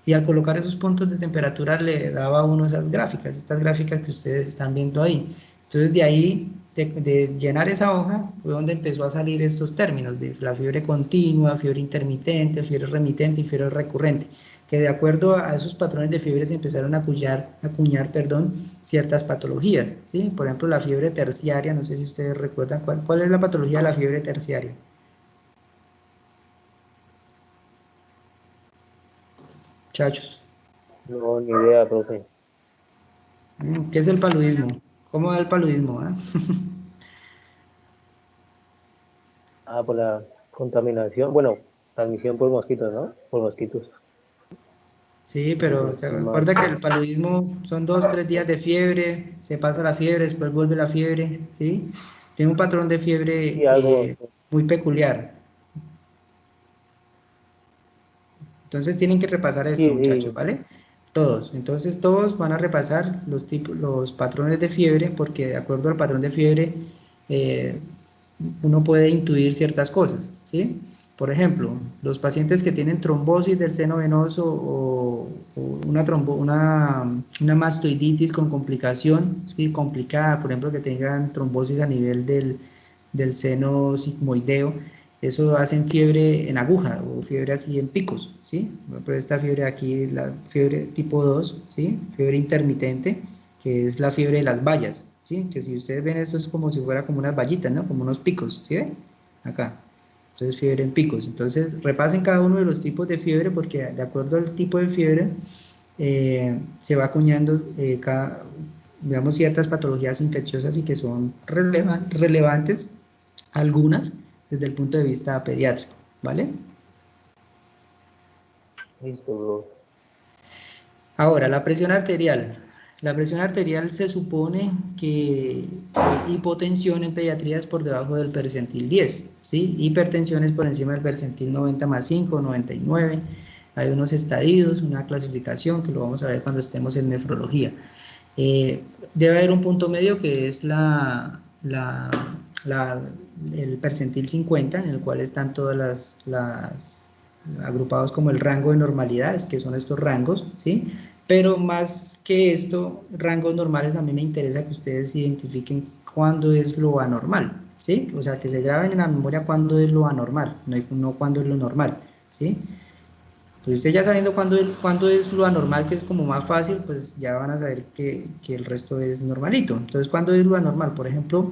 Y al colocar esos puntos de temperatura le daba a uno estas gráficas que ustedes están viendo ahí. Entonces, de ahí, de llenar esa hoja, fue donde empezó a salir estos términos de la fiebre continua, fiebre intermitente, fiebre remitente y fiebre recurrente, que de acuerdo a esos patrones de fiebre se empezaron a acuñar, ciertas patologías, ¿sí? Por ejemplo, la fiebre terciaria, no sé si ustedes recuerdan cuál es la patología de la fiebre terciaria. Muchachos. No, ni idea, profe. ¿Qué es el paludismo? ¿Cómo da el paludismo? Por la contaminación, bueno, transmisión por mosquitos, ¿no? Por mosquitos. Sí, Si no pero se estoy mal. acuerda que el paludismo son 2, 3 días de fiebre, se pasa la fiebre, después vuelve la fiebre, ¿sí? Tiene un patrón de fiebre Sí, algo. muy peculiar. Entonces tienen que repasar Sí, esto, muchachos, sí. ¿vale? Todos. Entonces todos van a repasar los tipos, los patrones de fiebre, porque de acuerdo al patrón de fiebre eh, uno puede intuir ciertas cosas, ¿sí? Por ejemplo, los pacientes que tienen trombosis del seno venoso o una mastoiditis con complicación, ¿sí? Complicada, por ejemplo, que tengan trombosis a nivel del seno sigmoideo, eso hacen fiebre en aguja o fiebre así en picos, ¿sí? Pero esta fiebre aquí, la fiebre tipo 2, ¿sí? Fiebre intermitente, que es la fiebre de las vallas, ¿sí? Que si ustedes ven esto es como si fuera como unas vallitas, ¿no? Como unos picos, ¿sí ven? Acá. Entonces fiebre en picos. Entonces repasen cada uno de los tipos de fiebre porque de acuerdo al tipo de fiebre se va acuñando digamos, ciertas patologías infecciosas y que son relevantes, algunas desde el punto de vista pediátrico, ¿vale? Listo, bro. Ahora, la presión arterial. La presión arterial se supone que hipotensión en pediatría es por debajo del percentil 10, ¿sí? Hipertensión es por encima del percentil 90+5, 99. Hay unos estadios, una clasificación que lo vamos a ver cuando estemos en nefrología. Debe haber un punto medio que es el percentil 50, en el cual están todas las agrupados como el rango de normalidades, que son estos rangos, ¿sí? Pero más que esto, rangos normales, a mí me interesa que ustedes identifiquen cuándo es lo anormal, ¿sí? O sea, que se graben en la memoria cuándo es lo anormal, no cuándo es lo normal, ¿sí? Entonces, ustedes ya sabiendo cuándo es lo anormal, que es como más fácil, pues ya van a saber que el resto es normalito. Entonces, ¿cuándo es lo anormal? Por ejemplo,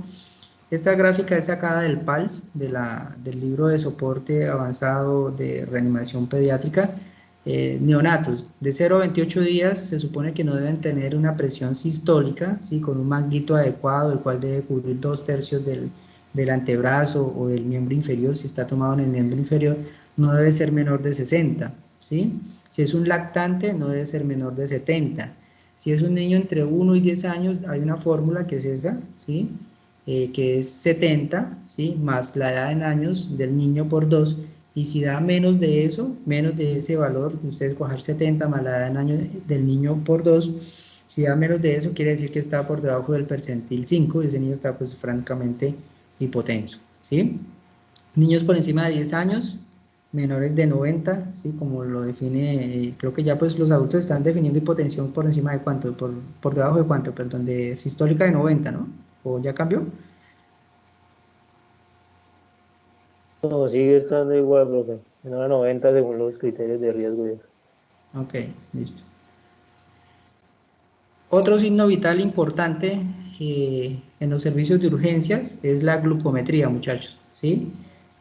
esta gráfica es sacada del PALS, del libro de soporte avanzado de reanimación pediátrica. Neonatos de 0 a 28 días se supone que no deben tener una presión sistólica, ¿sí? Con un manguito adecuado, el cual debe cubrir 2/3 del antebrazo o del miembro inferior. Si está tomado en el miembro inferior, no debe ser menor de 60, ¿sí? Si es un lactante, no debe ser menor de 70. Si es un niño entre 1 y 10 años, hay una fórmula que es esa, ¿sí? Que es 70, ¿sí? Más la edad en años del niño por 2, y si da menos de eso, menos de ese valor, ustedes coger 70 más la edad en años del niño por 2, si da menos de eso, quiere decir que está por debajo del percentil 5, y ese niño está pues francamente hipotenso, ¿sí? Niños por encima de 10 años, menores de 90, ¿sí? Como lo define, creo que ya pues los adultos están definiendo hipotensión por encima de cuánto, por debajo de cuánto, perdón, de sistólica de 90, ¿no? ¿O ya cambió? No, sigue estando igual, profe. En hora 90 según los criterios de riesgo. Ok, listo. Otro signo vital importante en los servicios de urgencias es la glucometría, muchachos, ¿sí?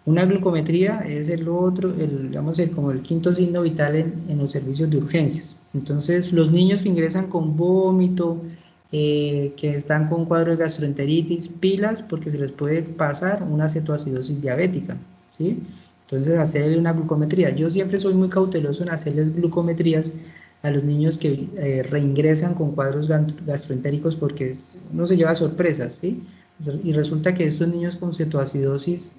Una glucometría es digamos, como el quinto signo vital en los servicios de urgencias. Entonces, los niños que ingresan con vómito, que están con cuadro de gastroenteritis, pilas, porque se les puede pasar una cetoacidosis diabética, ¿sí? Entonces, hacerle una glucometría. Yo siempre soy muy cauteloso en hacerles glucometrías a los niños que reingresan con cuadros gastroentéricos porque uno se lleva sorpresas, ¿sí? Y resulta que estos niños con cetoacidosis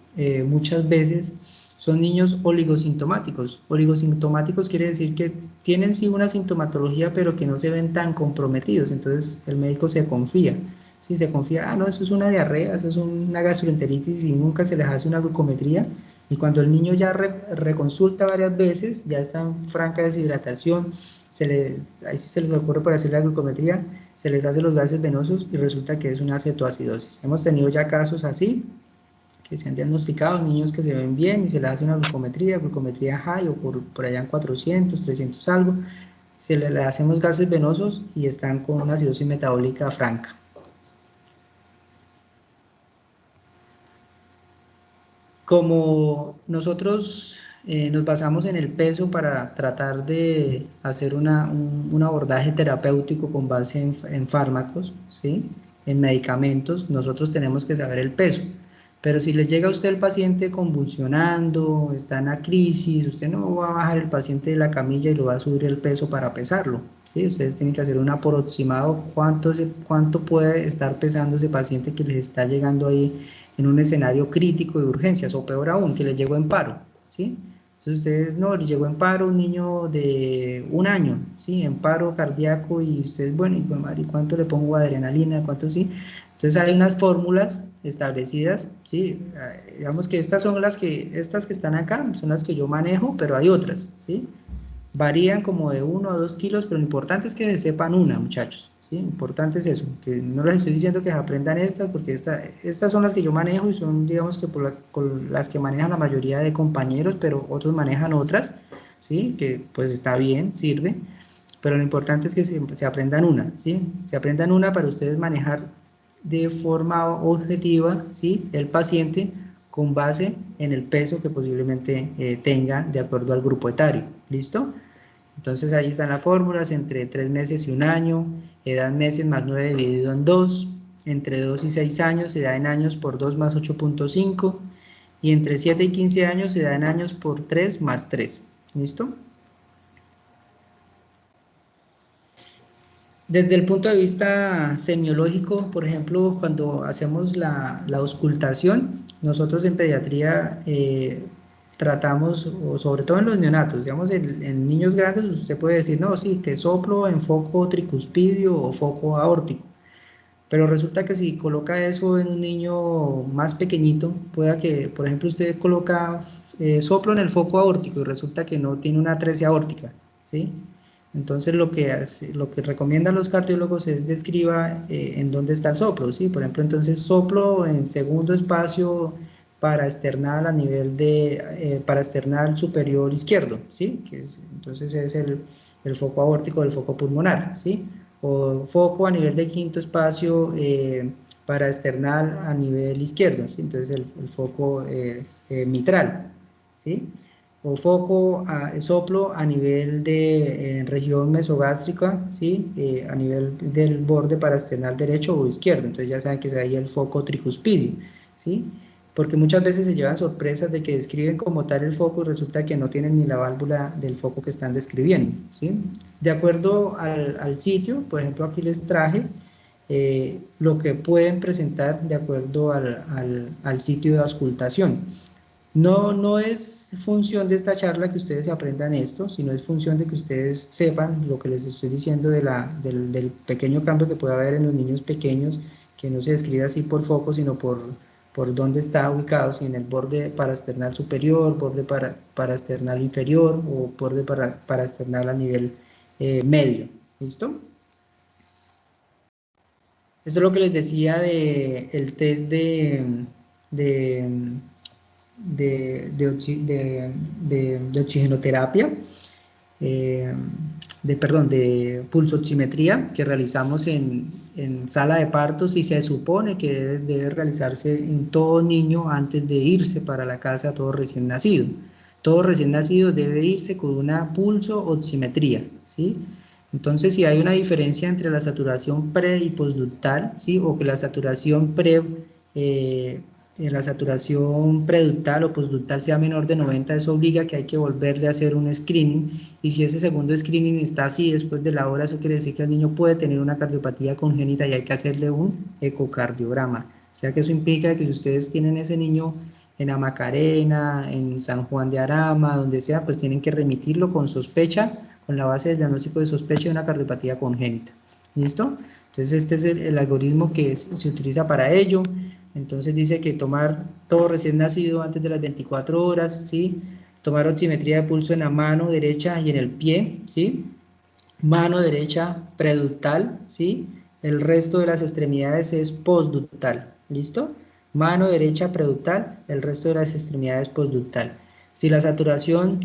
muchas veces son niños oligosintomáticos. Oligosintomáticos quiere decir que tienen sí una sintomatología, pero que no se ven tan comprometidos. Entonces el médico se confía. Sí, se confía, no, eso es una diarrea, eso es una gastroenteritis, y nunca se les hace una glucometría. Y cuando el niño ya reconsulta varias veces, ya está en franca deshidratación, ahí sí se les ocurre por hacer la glucometría, se les hace los gases venosos y resulta que es una cetoacidosis. Hemos tenido ya casos así, que se han diagnosticado, niños que se ven bien y se les hace una glucometría high o por allá en 400, 300 algo, le hacemos gases venosos y están con una acidosis metabólica franca. Como nosotros nos basamos en el peso para tratar de hacer un abordaje terapéutico con base en fármacos, ¿sí? En medicamentos, nosotros tenemos que saber el peso. Pero si le llega a usted el paciente convulsionando, está en la crisis, usted no va a bajar el paciente de la camilla y lo va a subir el peso para pesarlo, ¿sí? Ustedes tienen que hacer un aproximado cuánto puede estar pesando ese paciente que les está llegando ahí en un escenario crítico de urgencias, o peor aún, que le llegó en paro, ¿sí? Entonces ustedes, no, le llegó en paro un niño de 1 año, ¿sí? En paro cardíaco y ustedes, bueno, y, bueno, Mari, ¿cuánto le pongo de adrenalina? ¿Cuánto sí? Entonces hay unas fórmulas establecidas, ¿sí? Digamos que estas que están acá son las que yo manejo, pero hay otras, ¿sí? Varían como de 1 a 2 kilos, pero lo importante es que se sepan una, muchachos, ¿sí? Importante es eso, que no les estoy diciendo que se aprendan estas, porque estas son las que yo manejo y son, digamos que por las que manejan la mayoría de compañeros, pero otros manejan otras, ¿sí? Que pues está bien, sirve, pero lo importante es que se aprendan una, ¿sí? Se aprendan una para ustedes manejar de forma objetiva, ¿sí? El paciente con base en el peso que posiblemente tenga de acuerdo al grupo etario, ¿listo? Entonces ahí están las fórmulas: entre 3 meses y 1 año, edad meses más 9 dividido en 2, entre 2 y 6 años, edad en años por 2 más 8.5, y entre 7 y 15 años, edad en años por 3 más 3, ¿listo? Desde el punto de vista semiológico, por ejemplo, cuando hacemos la auscultación, nosotros en pediatría tratamos, o sobre todo en los neonatos, digamos, en niños grandes usted puede decir, no, sí, que soplo en foco tricuspidio o foco aórtico, pero resulta que si coloca eso en un niño más pequeñito, pueda que, por ejemplo, usted coloca soplo en el foco aórtico y resulta que no tiene una atresia aórtica, ¿sí? Entonces lo que recomiendan los cardiólogos es describa en dónde está el soplo, ¿sí? Por ejemplo, entonces soplo en segundo espacio paraesternal a nivel de paraesternal superior izquierdo, ¿sí? Entonces es el foco aórtico del foco pulmonar, ¿sí? O foco a nivel de quinto espacio paraesternal a nivel izquierdo, ¿sí? Entonces el foco mitral, ¿sí? O foco, soplo a nivel de región mesogástrica, ¿sí? A nivel del borde paraesternal derecho o izquierdo, entonces ya saben que es ahí el foco tricuspidio, ¿sí? Porque muchas veces se llevan sorpresas de que describen como tal el foco y resulta que no tienen ni la válvula del foco que están describiendo, ¿sí? De acuerdo al sitio, por ejemplo aquí les traje lo que pueden presentar de acuerdo al sitio de auscultación. No es función de esta charla que ustedes aprendan esto, sino es función de que ustedes sepan lo que les estoy diciendo del pequeño cambio que puede haber en los niños pequeños, que no se describe así por foco, sino por dónde está ubicado, si en el borde paraesternal superior, borde paraesternal inferior o borde paraesternal a nivel medio. ¿Listo? Esto es lo que les decía el test de oxigenoterapia, de pulsoximetría que realizamos en sala de partos, y se supone que debe realizarse en todo niño antes de irse para la casa, todo recién nacido. Todo recién nacido debe irse con una pulso-oximetría, ¿sí? Entonces, si hay una diferencia entre la saturación pre y postductal, ¿sí? O que la saturación la saturación preductal o postductal sea menor de 90, eso obliga que hay que volverle a hacer un screening, y si ese segundo screening está así después de la hora, eso quiere decir que el niño puede tener una cardiopatía congénita y hay que hacerle un ecocardiograma. O sea que eso implica que si ustedes tienen ese niño en La Macarena, en San Juan de Arama, donde sea, pues tienen que remitirlo con sospecha, con la base del diagnóstico de sospecha de una cardiopatía congénita. ¿Listo? Entonces este es el algoritmo que se utiliza para ello. Entonces dice que tomar todo recién nacido antes de las 24 horas, ¿sí? Tomar oximetría de pulso en la mano derecha y en el pie, ¿sí? Mano derecha preductal, ¿sí? El resto de las extremidades es postductal, ¿listo? Mano derecha preductal, el resto de las extremidades postductal. Si la saturación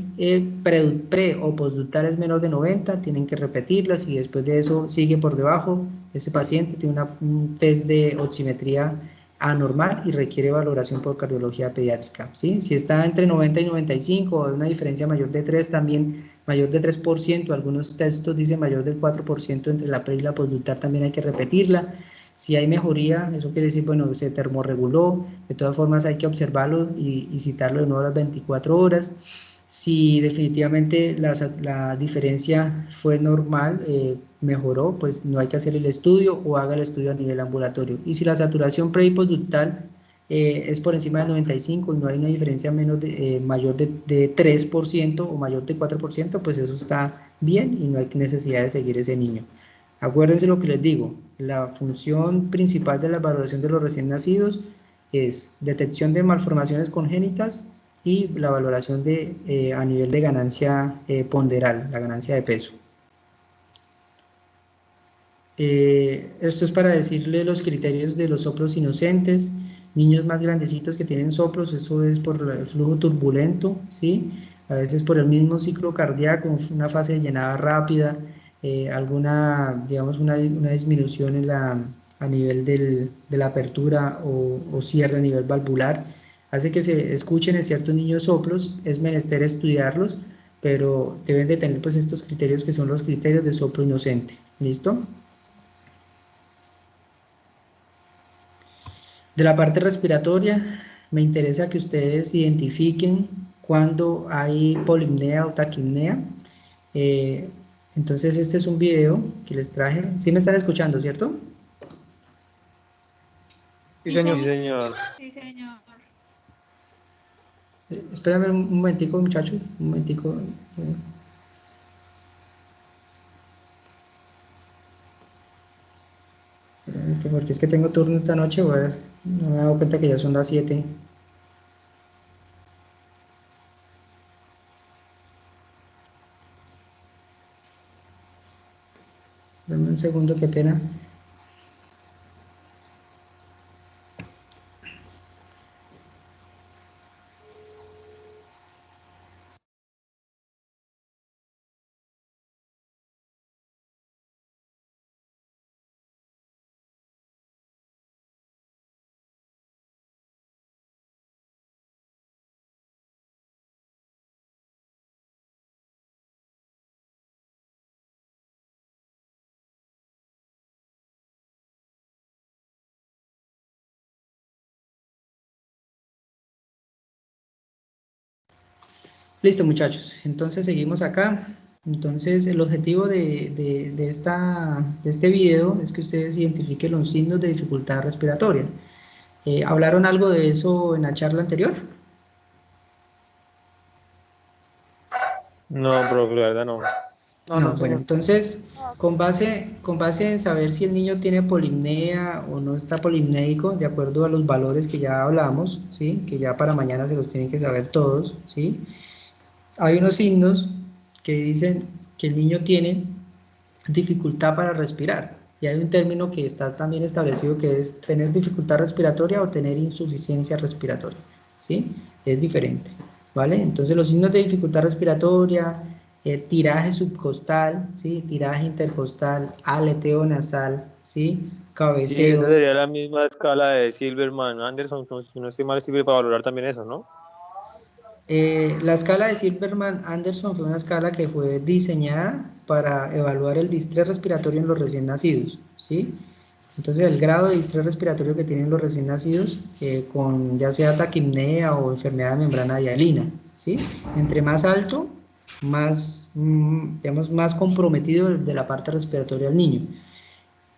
pre o postductal es menor de 90, tienen que repetirla. Si después de eso sigue por debajo, ese paciente tiene un test de oximetría anormal y requiere valoración por cardiología pediátrica, ¿sí? Si está entre 90 y 95 o una diferencia mayor de 3, también mayor de 3%, algunos textos dicen mayor del 4% entre la pre y la postductal, también hay que repetirla. Si hay mejoría, eso quiere decir, bueno, se termorreguló, de todas formas hay que observarlo y citarlo de nuevo a las 24 horas. Si definitivamente la diferencia fue normal, mejoró, pues no hay que hacer el estudio o haga el estudio a nivel ambulatorio. Y si la saturación pre y postductal es por encima del 95 y no hay una diferencia mayor de 3% o mayor de 4%, pues eso está bien y no hay necesidad de seguir ese niño. Acuérdense lo que les digo, la función principal de la valoración de los recién nacidos es detección de malformaciones congénitas y la valoración a nivel de ganancia ponderal, la ganancia de peso. Esto es para decirle los criterios de los soplos inocentes, niños más grandecitos que tienen soplos, eso es por el flujo turbulento, ¿sí? A veces por el mismo ciclo cardíaco, una fase de llenada rápida, digamos una disminución a nivel de la apertura o cierre a nivel valvular, hace que se escuchen en ciertos niños soplos, es menester estudiarlos, pero deben de tener pues estos criterios que son los criterios de soplo inocente, ¿listo? De la parte respiratoria, me interesa que ustedes identifiquen cuando hay polipnea o taquipnea. Entonces este es un video que les traje. ¿Sí me están escuchando, cierto? Sí, señor. Sí, señor. Sí, señor. Espérame un momentico, muchachos, un momentico. Porque es que tengo turno esta noche, pues, no me he dado cuenta que ya son las 7. Dame un segundo, qué pena. Listo, muchachos, entonces seguimos acá. Entonces el objetivo de este video es que ustedes identifiquen los signos de dificultad respiratoria. ¿Hablaron algo de eso en la charla anterior? No, profe, la verdad no. No, No, no, bueno, señor. entonces con base en saber si el niño tiene polipnea o no está polipnéico, de acuerdo a los valores que ya hablamos, ¿sí? Que ya para mañana se los tienen que saber todos, ¿sí? Hay unos signos que dicen que el niño tiene dificultad para respirar. Y hay un término que está también establecido que es tener dificultad respiratoria o tener insuficiencia respiratoria, ¿sí? Es diferente, ¿vale? Entonces los signos de dificultad respiratoria, tiraje subcostal, ¿sí? Tiraje intercostal, aleteo nasal, ¿sí? Sí, esa Cabeceo. sería la misma escala de Silverman, Anderson, si no estoy mal, sirve para valorar también eso, ¿no? La escala de Silverman-Anderson fue una escala que fue diseñada para evaluar el distrés respiratorio en los recién nacidos, ¿sí? Entonces el grado de distrés respiratorio que tienen los recién nacidos con ya sea taquipnea o enfermedad de membrana hialina, ¿sí? Entre más alto, más, digamos, más comprometido de la parte respiratoria del niño.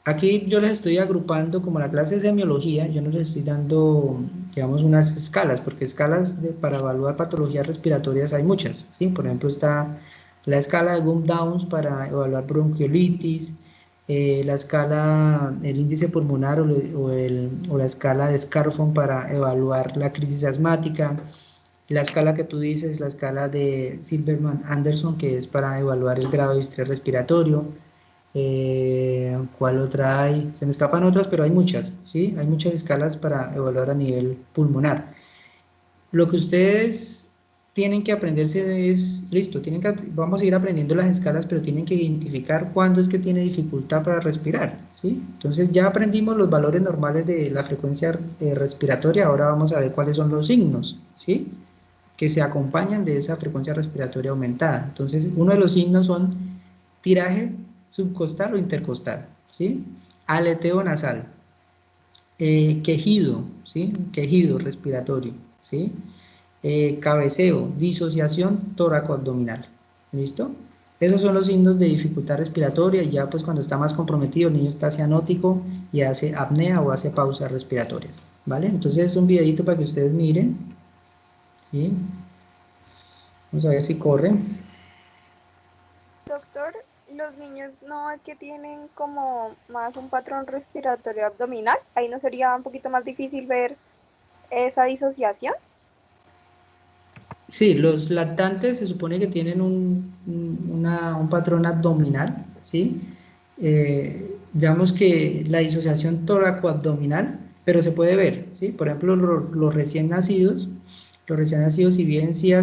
Aquí yo les estoy agrupando, como la clase de semiología, yo no les estoy dando, digamos, unas escalas, porque escalas para evaluar patologías respiratorias hay muchas, ¿sí? Por ejemplo, está la escala de Gump-Downs para evaluar bronquiolitis, la escala, el índice pulmonar o la escala de Scarfon para evaluar la crisis asmática, la escala que tú dices, la escala de Silverman-Anderson, que es para evaluar el grado de estrés respiratorio. ¿Cuál otra hay? Se me escapan otras, pero hay muchas, ¿sí? Hay muchas escalas para evaluar a nivel pulmonar. Lo que ustedes tienen que aprenderse es, listo, vamos a ir aprendiendo las escalas, pero tienen que identificar cuándo es que tiene dificultad para respirar, ¿sí? Entonces ya aprendimos los valores normales de la frecuencia respiratoria, ahora vamos a ver cuáles son los signos, ¿sí? Que se acompañan de esa frecuencia respiratoria aumentada. Entonces, uno de los signos son tiraje subcostal o intercostal, ¿sí? Aleteo nasal, quejido, ¿sí? Quejido respiratorio, ¿sí? Cabeceo, disociación tóraco-abdominal, ¿listo? Esos son los signos de dificultad respiratoria y ya pues cuando está más comprometido el niño está cianótico y hace apnea o hace pausas respiratorias. ¿vale? Entonces es un videito para que ustedes miren, ¿sí? Vamos a ver si corre. Doctor, los niños no es que tienen como más un patrón respiratorio abdominal. Ahí no sería un poquito más difícil ver esa disociación. Sí, los lactantes se supone que tienen un patrón abdominal, ¿sí? Digamos que la disociación tóraco-abdominal, pero se puede ver, ¿sí? Por ejemplo, los recién nacidos, si bien sí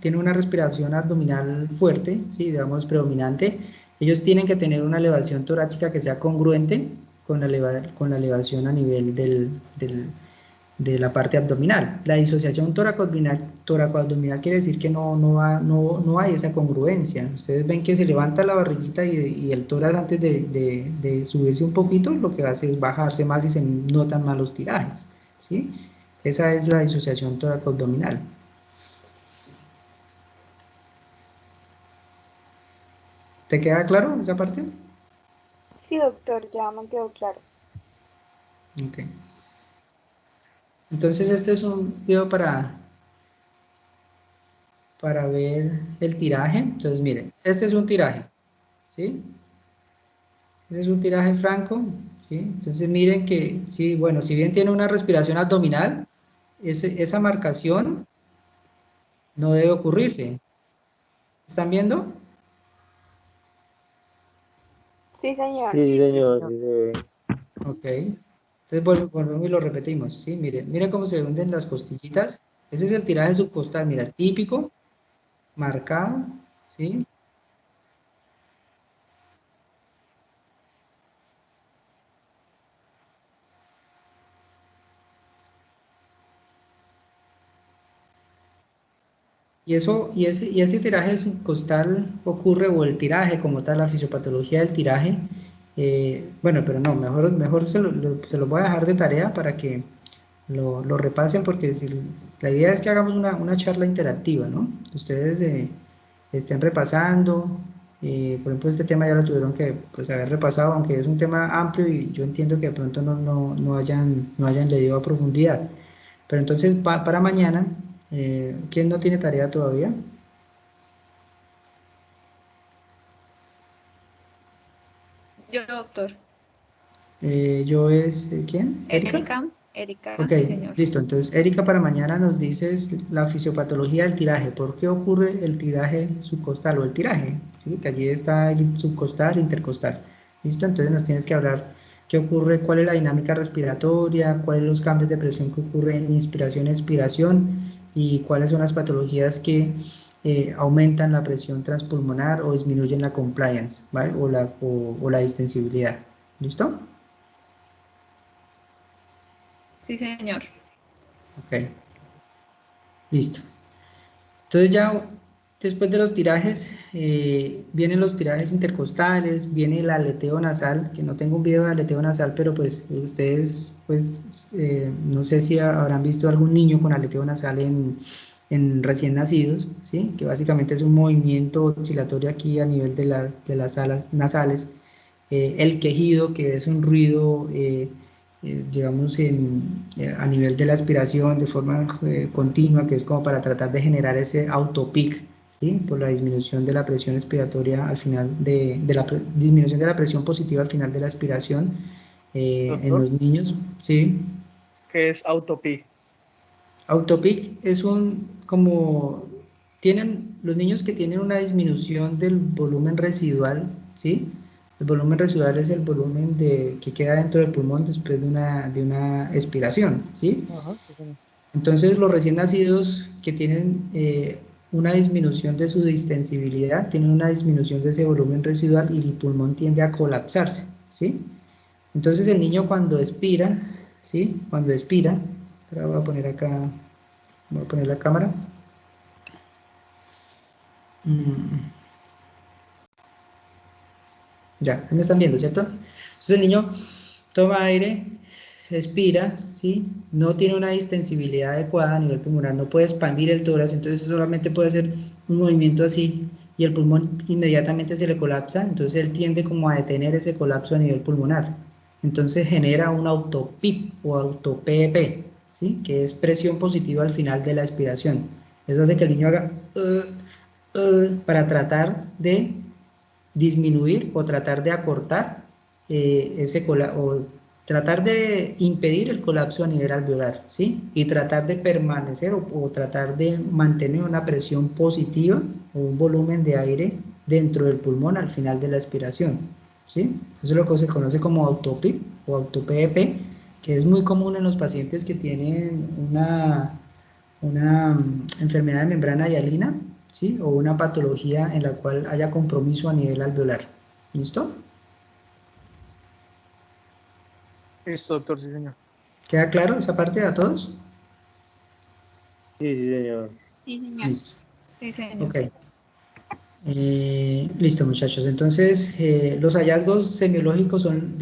tienen una respiración abdominal fuerte, ¿sí? Digamos predominante, ellos tienen que tener una elevación torácica que sea congruente con la elevación a nivel de la parte abdominal. La disociación tóraco-abdominal quiere decir que no hay esa congruencia. Ustedes ven que se levanta la barriguita y el tórax antes de subirse un poquito, lo que hace es bajarse más y se notan más los tirajes, ¿sí? Esa es la disociación tóraco-abdominal. ¿Te queda claro esa parte? Sí, doctor, ya me quedó claro. Ok. Entonces este es un video para ver el tiraje. Entonces miren, este es un tiraje, ¿sí? Ese es un tiraje franco, ¿sí? Entonces miren que, sí, bueno, si bien tiene una respiración abdominal, esa marcación no debe ocurrirse. ¿Están viendo? Sí, señor. Sí, sí, señor, sí se ve. Ok. Entonces volvemos y lo repetimos, ¿sí? Miren cómo se hunden las costillitas. Ese es el tiraje subcostal, mira, típico, marcado, ¿sí? Y ese tiraje subcostal ocurre, o el tiraje como tal, la fisiopatología del tiraje, bueno, pero no, mejor se lo voy a dejar de tarea para que lo repasen, porque la idea es que hagamos una charla interactiva, ¿no? Ustedes estén repasando, por ejemplo, este tema ya lo tuvieron que pues, haber repasado, aunque es un tema amplio y yo entiendo que de pronto no hayan leído a profundidad. Pero entonces, para mañana, ¿quién no tiene tarea todavía? Yo, doctor. ¿Quién? ¿Erika? Erika, Ok, sí, señor. listo. Entonces, Erika, para mañana nos dices la fisiopatología del tiraje. ¿Por qué ocurre el tiraje subcostal o el tiraje? ¿Sí? Que allí está el subcostal, intercostal. ¿Listo? Entonces nos tienes que hablar qué ocurre, cuál es la dinámica respiratoria, cuáles son los cambios de presión que ocurren en inspiración, expiración y cuáles son las patologías que aumentan la presión transpulmonar o disminuyen la compliance, ¿vale? O la distensibilidad. ¿Listo? Sí, señor. Ok, listo. Entonces ya después de los tirajes, vienen los tirajes intercostales, viene el aleteo nasal, que no tengo un video de aleteo nasal, pero pues ustedes, pues, no sé si habrán visto algún niño con aleteo nasal en recién nacidos, ¿sí? Que básicamente es un movimiento oscilatorio aquí a nivel de las alas nasales. El quejido, que es un ruido, digamos, a nivel de la aspiración de forma continua, que es como para tratar de generar ese autopic, ¿sí? Por la disminución de la presión expiratoria al final, disminución de la presión positiva al final de la aspiración en Doctor, los niños, ¿sí? ¿qué es autopí? Autopic es los niños que tienen una disminución del volumen residual, ¿sí? El volumen residual es el volumen que queda dentro del pulmón después de una expiración, ¿sí? Ajá, sí, señor. Entonces los recién nacidos que tienen una disminución de su distensibilidad, tienen una disminución de ese volumen residual y el pulmón tiende a colapsarse, ¿sí? Entonces el niño cuando expira, ¿sí? Cuando expira, ahora voy a poner la cámara. Ya, me están viendo, ¿cierto? Entonces el niño toma aire, expira, ¿sí? No tiene una distensibilidad adecuada a nivel pulmonar, no puede expandir el tórax, entonces solamente puede hacer un movimiento así y el pulmón inmediatamente se le colapsa, entonces él tiende como a detener ese colapso a nivel pulmonar, entonces genera un auto-PIP o auto-PEP, ¿sí? Que es presión positiva al final de la expiración. Eso hace que el niño haga para tratar de disminuir o tratar de acortar ese colapso, o tratar de impedir el colapso a nivel alveolar, ¿sí? Y tratar de permanecer o tratar de mantener una presión positiva o un volumen de aire dentro del pulmón al final de la expiración, ¿sí? Eso es lo que se conoce como autopip o auto-PEP, que es muy común en los pacientes que tienen una enfermedad de membrana hialina, ¿sí? O una patología en la cual haya compromiso a nivel alveolar. ¿Listo? Listo, doctor, sí, señor. ¿Queda claro esa parte a todos? Sí, sí, señor. Sí, señor. Listo. Sí, señor. Ok. Listo, muchachos. Entonces, los hallazgos semiológicos son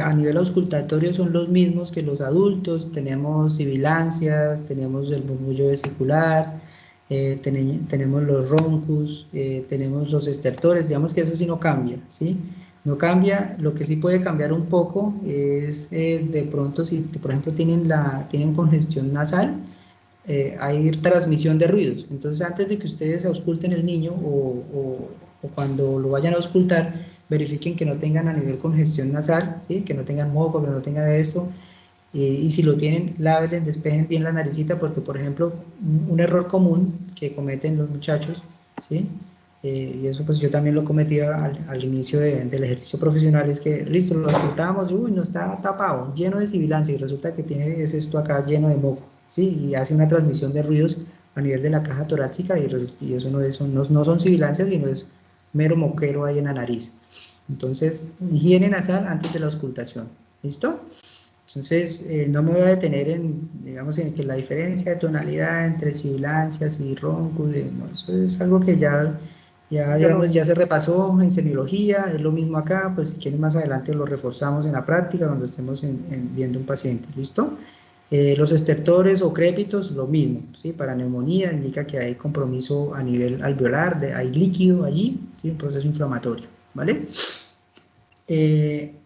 a nivel auscultatorio son los mismos que los adultos. Tenemos sibilancias, tenemos el murmullo vesicular, tenemos los roncus, tenemos los estertores. Digamos que eso sí no cambia, ¿sí? No cambia. Lo que sí puede cambiar un poco es de pronto si, por ejemplo, tienen congestión nasal. Hay transmisión de ruidos. Entonces, antes de que ustedes ausculten el niño o cuando lo vayan a auscultar, verifiquen que no tengan a nivel congestión nasal, ¿sí? Que no tengan moco, que no tengan esto. Y si lo tienen, lávenle, despejen bien la naricita, porque, por ejemplo, un error común que cometen los muchachos, ¿sí? Y eso pues yo también lo cometía al inicio del ejercicio profesional, es que listo, lo auscultamos y uy, no está tapado, lleno de sibilancia, y resulta que tiene es esto acá lleno de moco, ¿sí? Y hace una transmisión de ruidos a nivel de la caja torácica y eso no son sibilancias, sino es mero moquero ahí en la nariz. Entonces, higiene nasal antes de la auscultación, ¿listo? Entonces, no me voy a detener digamos, en que la diferencia de tonalidad entre sibilancias y roncos, no, eso es algo que digamos, ya se repasó en semiología, es lo mismo acá, pues si quieren más adelante lo reforzamos en la práctica cuando estemos viendo un paciente, ¿listo? Los estertores o crépitos, lo mismo, ¿sí? Para neumonía indica que hay compromiso a nivel alveolar, hay líquido allí, ¿sí? Un proceso inflamatorio, ¿vale?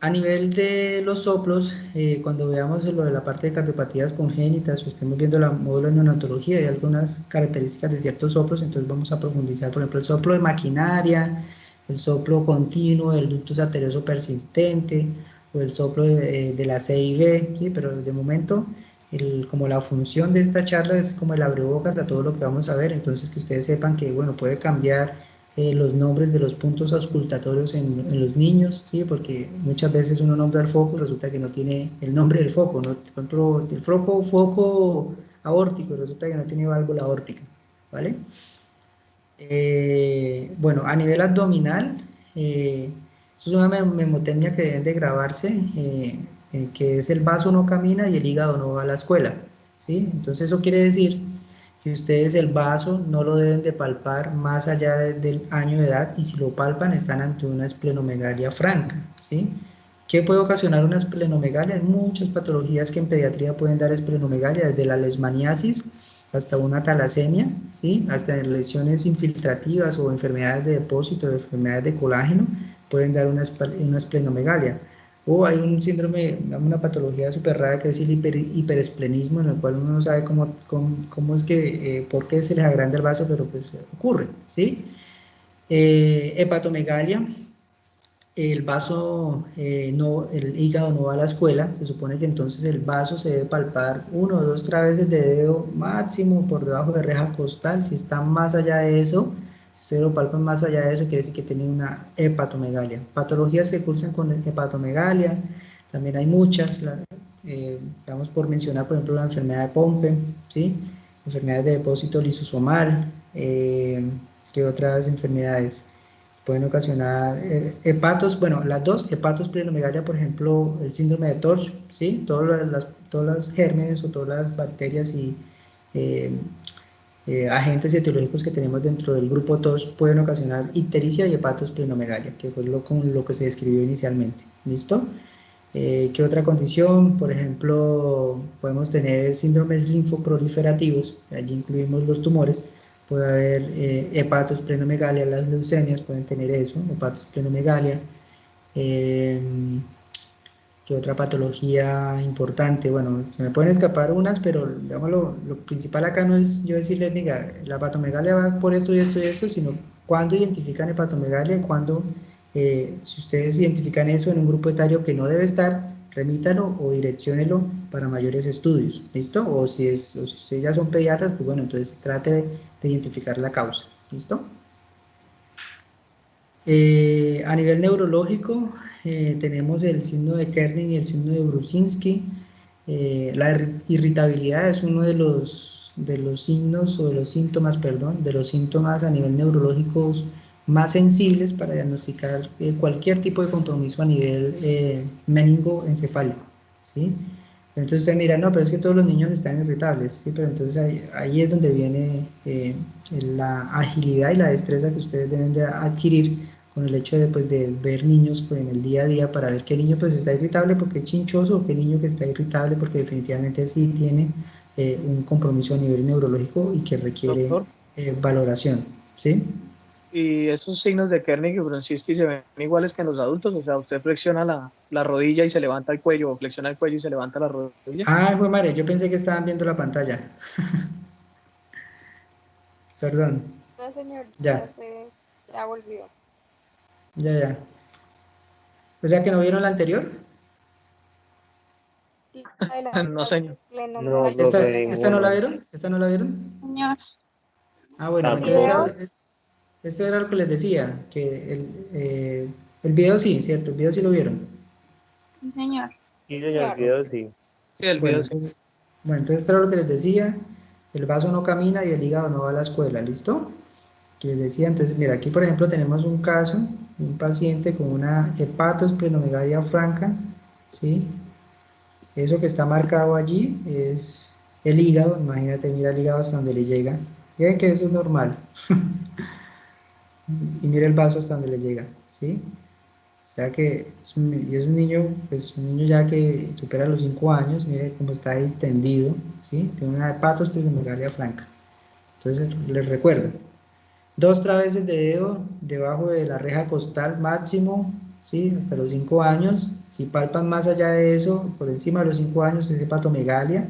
A nivel de los soplos, cuando veamos lo de la parte de cardiopatías congénitas o estemos viendo la módulo de neonatología, hay algunas características de ciertos soplos, entonces vamos a profundizar, por ejemplo, el soplo de maquinaria, el soplo continuo del ductus arterioso persistente o el soplo de la CIV, ¿sí? Pero de momento, como la función de esta charla es como el abrebocas a todo lo que vamos a ver, entonces que ustedes sepan que, bueno, puede cambiar los nombres de los puntos auscultatorios en los niños, ¿sí? Porque muchas veces uno nombra el foco y resulta que no tiene el nombre del foco, ¿no? Por ejemplo, el foco aórtico, resulta que no tiene válvula aórtica, ¿vale? Bueno, a nivel abdominal, eso es una memotecnia que deben de grabarse, que es el vaso no camina y el hígado no va a la escuela, ¿sí? Entonces eso quiere decir que ustedes el vaso no lo deben de palpar más allá del año de edad, y si lo palpan están ante una esplenomegalia franca, ¿sí? ¿Qué puede ocasionar una esplenomegalia? Hay muchas patologías que en pediatría pueden dar esplenomegalia, desde la leishmaniasis hasta una talasemia, ¿sí? Hasta lesiones infiltrativas o enfermedades de depósito, enfermedades de colágeno, pueden dar una esplenomegalia. O hay un síndrome, una patología súper rara que es el hiperesplenismo, en el cual uno no sabe cómo es que, por qué se les agranda el vaso, pero pues ocurre, ¿sí? Hepatomegalia, el vaso, el hígado no va a la escuela, se supone que entonces el vaso se debe palpar 1 o 2 traveses de dedo máximo por debajo de reja costal. Si está más allá de eso, si ustedes lo palpan más allá de eso, quiere decir que tienen una hepatomegalia. Patologías que cursan con hepatomegalia, también hay muchas, vamos por mencionar, por ejemplo, la enfermedad de Pompe, ¿sí? Enfermedades de depósito lisosomal, ¿qué otras enfermedades? Pueden ocasionar hepatos, bueno, las dos, hepatos, splenomegalia, por ejemplo, el síndrome de Torch, ¿sí? Todos los gérmenes o todas las bacterias y eh, agentes etiológicos que tenemos dentro del grupo Torch pueden ocasionar ictericia y hepatos, splenomegalia, que fue lo que se describió inicialmente, ¿listo? ¿Qué otra condición? Por ejemplo, podemos tener síndromes linfoproliferativos, allí incluimos los tumores, puede haber hepatosplenomegalia, las leucemias pueden tener eso, hepatosplenomegalia. ¿Qué otra patología importante? Bueno, se me pueden escapar unas, pero digamos, lo principal acá no es yo decirles, mira, la hepatomegalia va por esto y esto y esto, sino cuándo identifican hepatomegalia y cuándo, si ustedes identifican eso en un grupo etario que no debe estar, remítalo o direcciónelo para mayores estudios, ¿listo? O si ustedes ya son pediatras, pues bueno, entonces trate de identificar la causa, ¿listo? A nivel neurológico, tenemos el signo de Kernin y el signo de Brusinski. La irritabilidad es uno de los signos o de los síntomas, perdón, de los síntomas a nivel neurológico más sensibles para diagnosticar cualquier tipo de compromiso a nivel meningoencefálico, ¿sí? Entonces usted mira, no, pero es que todos los niños están irritables, ¿sí? Pero entonces ahí es donde viene la agilidad y la destreza que ustedes deben de adquirir con el hecho de, pues, de ver niños pues, en el día a día para ver qué niño pues, está irritable porque es chinchoso o qué niño que está irritable porque definitivamente sí tiene un compromiso a nivel neurológico y que requiere Doctor, valoración, ¿sí? ¿y esos signos de Kernig y Brunskiski se ven iguales que en los adultos? O sea, usted flexiona la rodilla y se levanta el cuello, o flexiona el cuello y se levanta la rodilla. Ah, fue madre, yo pensé que estaban viendo la pantalla. Perdón, No, señor, ya, ya volvió. ya. O sea que no vieron la anterior. La de la No, señor. No, esplenomegalia. profe, ¿Esta no la ninguno. vieron? ¿Esta no la vieron? Señor, Ah, bueno, entonces Tampoco. Videos, esto era lo que les decía, que el video sí, ¿cierto? El video sí lo vieron. sí, señor. Sí, sí, señor, señor. video sí. Sí, el Bueno, video sí. entonces esto era lo que les decía, el vaso no camina y el hígado no va a la escuela, ¿listo? Que les decía, entonces mira, aquí por ejemplo tenemos un caso, un paciente con una hepatosplenomegalia franca, ¿sí? Eso que está marcado allí es el hígado, imagínate, mira el hígado hasta donde le llega, fíjense que eso es normal, y mira el vaso hasta donde le llega, ¿sí? O sea que y es un niño, pues un niño ya que supera los 5 años, mire cómo está distendido, ¿sí? Tiene una hepatosplenomegalia franca. Entonces les recuerdo, 2 traveses de dedo debajo de la reja costal máximo, ¿sí? Hasta los 5 años. Si palpan más allá de eso, por encima de los 5 años es hepatomegalia.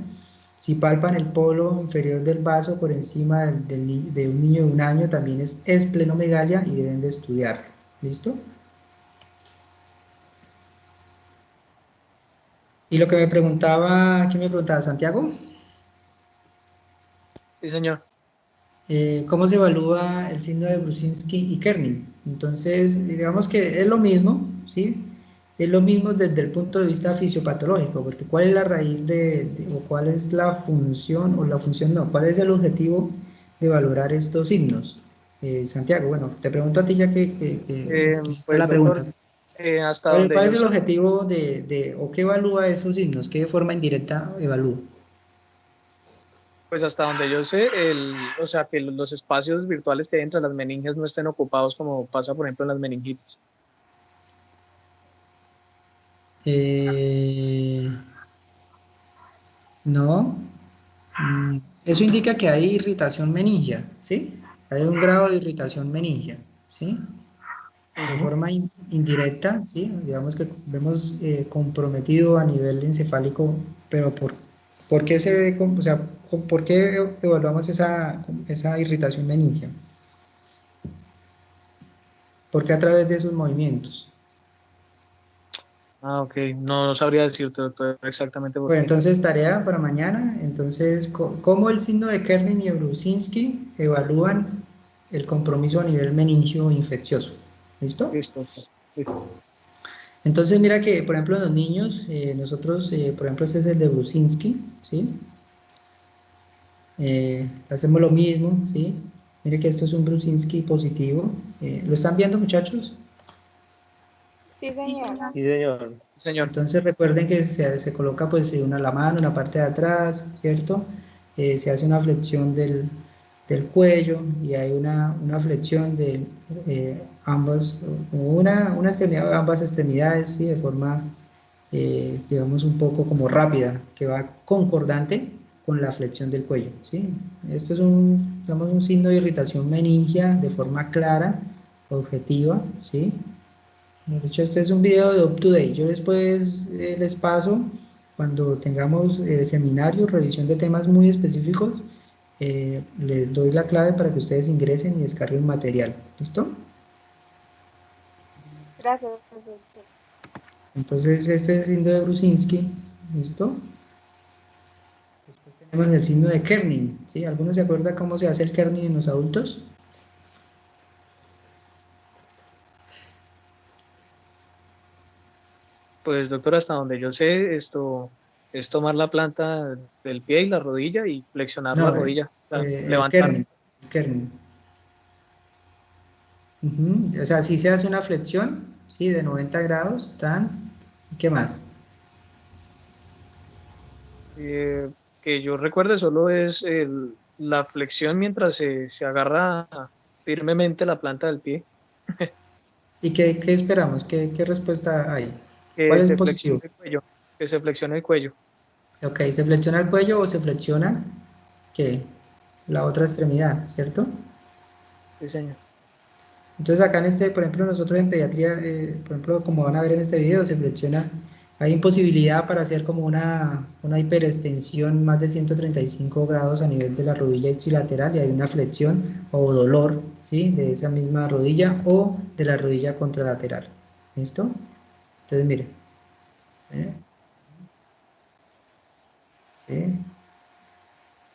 Si palpan el polo inferior del vaso por encima de un niño de 1 año, también es esplenomegalia y deben de estudiar. ¿Listo? Y lo que me preguntaba, ¿quién me preguntaba? ¿Santiago? Sí, señor. ¿Cómo se evalúa el signo de Brusinski y Kerning? Entonces, digamos que es lo mismo, ¿sí? Es lo mismo desde el punto de vista fisiopatológico, porque ¿cuál es la raíz o cuál es la función, o la función no, cuál es el objetivo de valorar estos signos? Santiago, bueno, te pregunto a ti ya que hiciste Pues, la pregunta. doctor, hasta ¿Cuál, donde cuál es yo el sé, objetivo o qué evalúa esos signos? ¿Qué de forma indirecta evalúa? pues hasta donde yo sé, o sea, que los espacios virtuales que hay entre las meninges no estén ocupados como pasa, por ejemplo, en las meningitis. Eh, no. Eso indica que hay irritación meningia, ¿sí? Hay un grado de irritación meningia, ¿sí? De Ujú. forma indirecta, ¿sí? Digamos que vemos comprometido a nivel encefálico, pero ¿por qué se ve, o sea, por qué evaluamos esa irritación meningia? ¿Por qué a través de esos movimientos? Ah, ok. No sabría decirte, doctor, exactamente por Bueno, qué. entonces tarea para mañana. Entonces, ¿cómo el signo de Kernin y Brusinski evalúan el compromiso a nivel meningio infeccioso? ¿Listo? Listo. Listo. Entonces, mira que, por ejemplo, en los niños, nosotros, por ejemplo, este es el de Brusinski, ¿sí? Hacemos lo mismo, ¿sí? Mire que esto es un Brusinski positivo. ¿Lo están viendo, muchachos? Sí, Sí, señor. señor. Sí, señor. Señor. Entonces recuerden que se coloca pues una la mano en la parte de atrás, ¿cierto? Se hace una flexión del cuello y hay una flexión de ambas, una extremidad de ambas extremidades, ¿sí? De forma, digamos, un poco como rápida, que va concordante con la flexión del cuello, ¿sí? Esto es digamos, un signo de irritación meningia de forma clara, objetiva, ¿sí? De hecho, este es un video de Up to Date. Yo después les paso, cuando tengamos seminarios, revisión de temas muy específicos, les doy la clave para que ustedes ingresen y descarguen material. ¿Listo? Gracias, doctor. Entonces, este es el signo de Brusinski. ¿Listo? Después tenemos el signo de Kerning. ¿Sí? ¿Alguno se acuerda cómo se hace el Kerning en los adultos? Pues doctor, hasta donde yo sé, esto es tomar la planta del pie y la rodilla y flexionar la No, rodilla, o sea, el levantar. Kerning. El Kerning. O sea, si se hace una flexión, ¿sí? De 90 grados, tan, ¿qué más? Eh, que yo recuerde solo es la flexión mientras se agarra firmemente la planta del pie, ¿Y qué esperamos? ¿Qué respuesta hay? ¿Cuál que es se el flexione positivo? el cuello, que se flexione el cuello. Ok, ¿se flexiona el cuello o se flexiona, qué? La otra extremidad, ¿cierto? Sí, señor. Entonces acá en este, por ejemplo, nosotros en pediatría, por ejemplo, como van a ver en este video, se flexiona, hay imposibilidad para hacer como una hiperextensión más de 135 grados a nivel de la rodilla ipsilateral y hay una flexión o dolor, ¿sí? De esa misma rodilla o de la rodilla contralateral. ¿Listo? Entonces, mire, ¿eh? ¿Sí?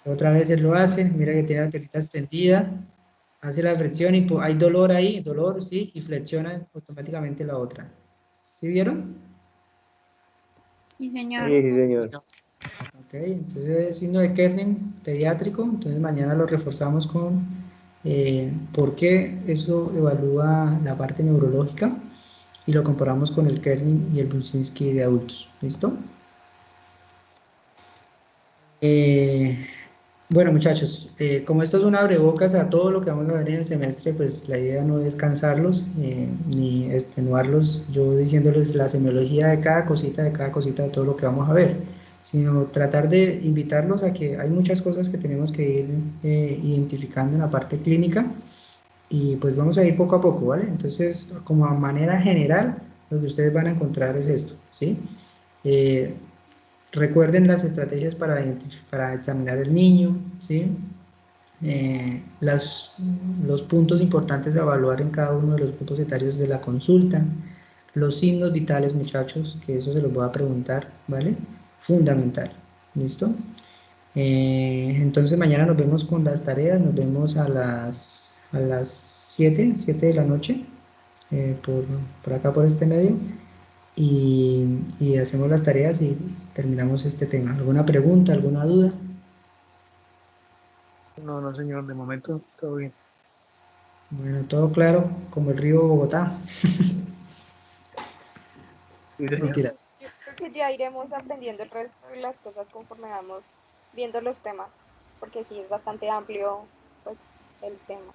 Otra vez él lo hace, mira que tiene la pelita extendida, hace la flexión y hay dolor ahí, dolor, ¿sí? Y flexiona automáticamente la otra. ¿Sí vieron? Sí, señor. Sí, sí, Sí, señor. señor. Ok, entonces es signo de Kerning pediátrico, entonces mañana lo reforzamos con por qué eso evalúa la parte neurológica y lo comparamos con el Kerning y el Brusinski de adultos. ¿Listo? Eh, bueno, muchachos, como esto es un abrebocas a todo lo que vamos a ver en el semestre, pues la idea no es cansarlos ni extenuarlos yo diciéndoles la semiología de cada cosita de todo lo que vamos a ver, sino tratar de invitarlos a que hay muchas cosas que tenemos que ir identificando en la parte clínica y pues vamos a ir poco a poco, ¿vale? Entonces, como a manera general, lo que ustedes van a encontrar es esto, ¿sí? Eh, Recuerden las estrategias para examinar el niño, ¿sí? Los puntos importantes a evaluar en cada uno de los grupos etarios de la consulta, los signos vitales, muchachos, que eso se los voy a preguntar, ¿vale? Fundamental, ¿listo? Entonces mañana nos vemos con las tareas, nos vemos a las 7 de la noche, por acá por este medio y hacemos las tareas y terminamos este tema. ¿Alguna pregunta, alguna duda? No, no, señor, de momento todo bien. Bueno, todo claro, como el río Bogotá. Sí, señor. Mentiras. Yo creo que ya iremos aprendiendo el resto de las cosas conforme vamos viendo los temas, porque sí es bastante amplio, pues, el tema.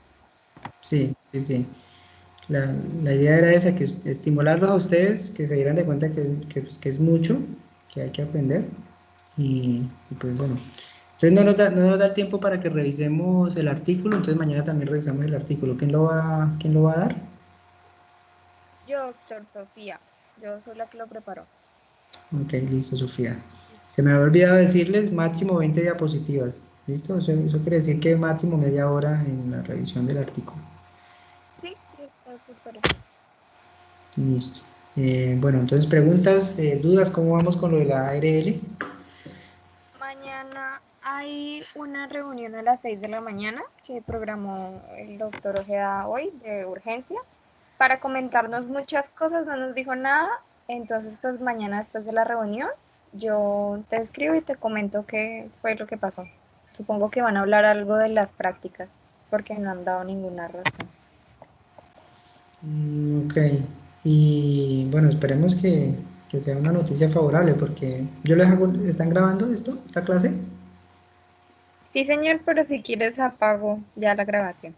Sí, sí, sí. La idea era esa, que estimularlos a ustedes, que se dieran de cuenta pues, que es mucho, que hay que aprender. Y pues bueno. Entonces no nos da el tiempo para que revisemos el artículo, entonces mañana también revisamos el artículo. ¿Quién lo va a dar? Yo, doctor Sofía, yo soy la que lo preparó. Ok, listo, Sofía. Se me había olvidado decirles máximo 20 diapositivas. ¿Listo? Eso quiere decir que máximo media hora en la revisión del artículo. Sí, sí, está súper. Listo. Bueno, entonces preguntas, dudas, ¿cómo vamos con lo de la ARL? Mañana hay una reunión a las 6 de la mañana que programó el doctor Ojeda hoy de urgencia para comentarnos muchas cosas, no nos dijo nada, entonces pues mañana después de la reunión yo te escribo y te comento qué fue lo que pasó. Supongo que van a hablar algo de las prácticas porque no han dado ninguna razón. Ok. Y bueno, esperemos que sea una noticia favorable porque yo les hago, ¿están grabando esta clase? Sí, señor, pero si quieres apago ya la grabación.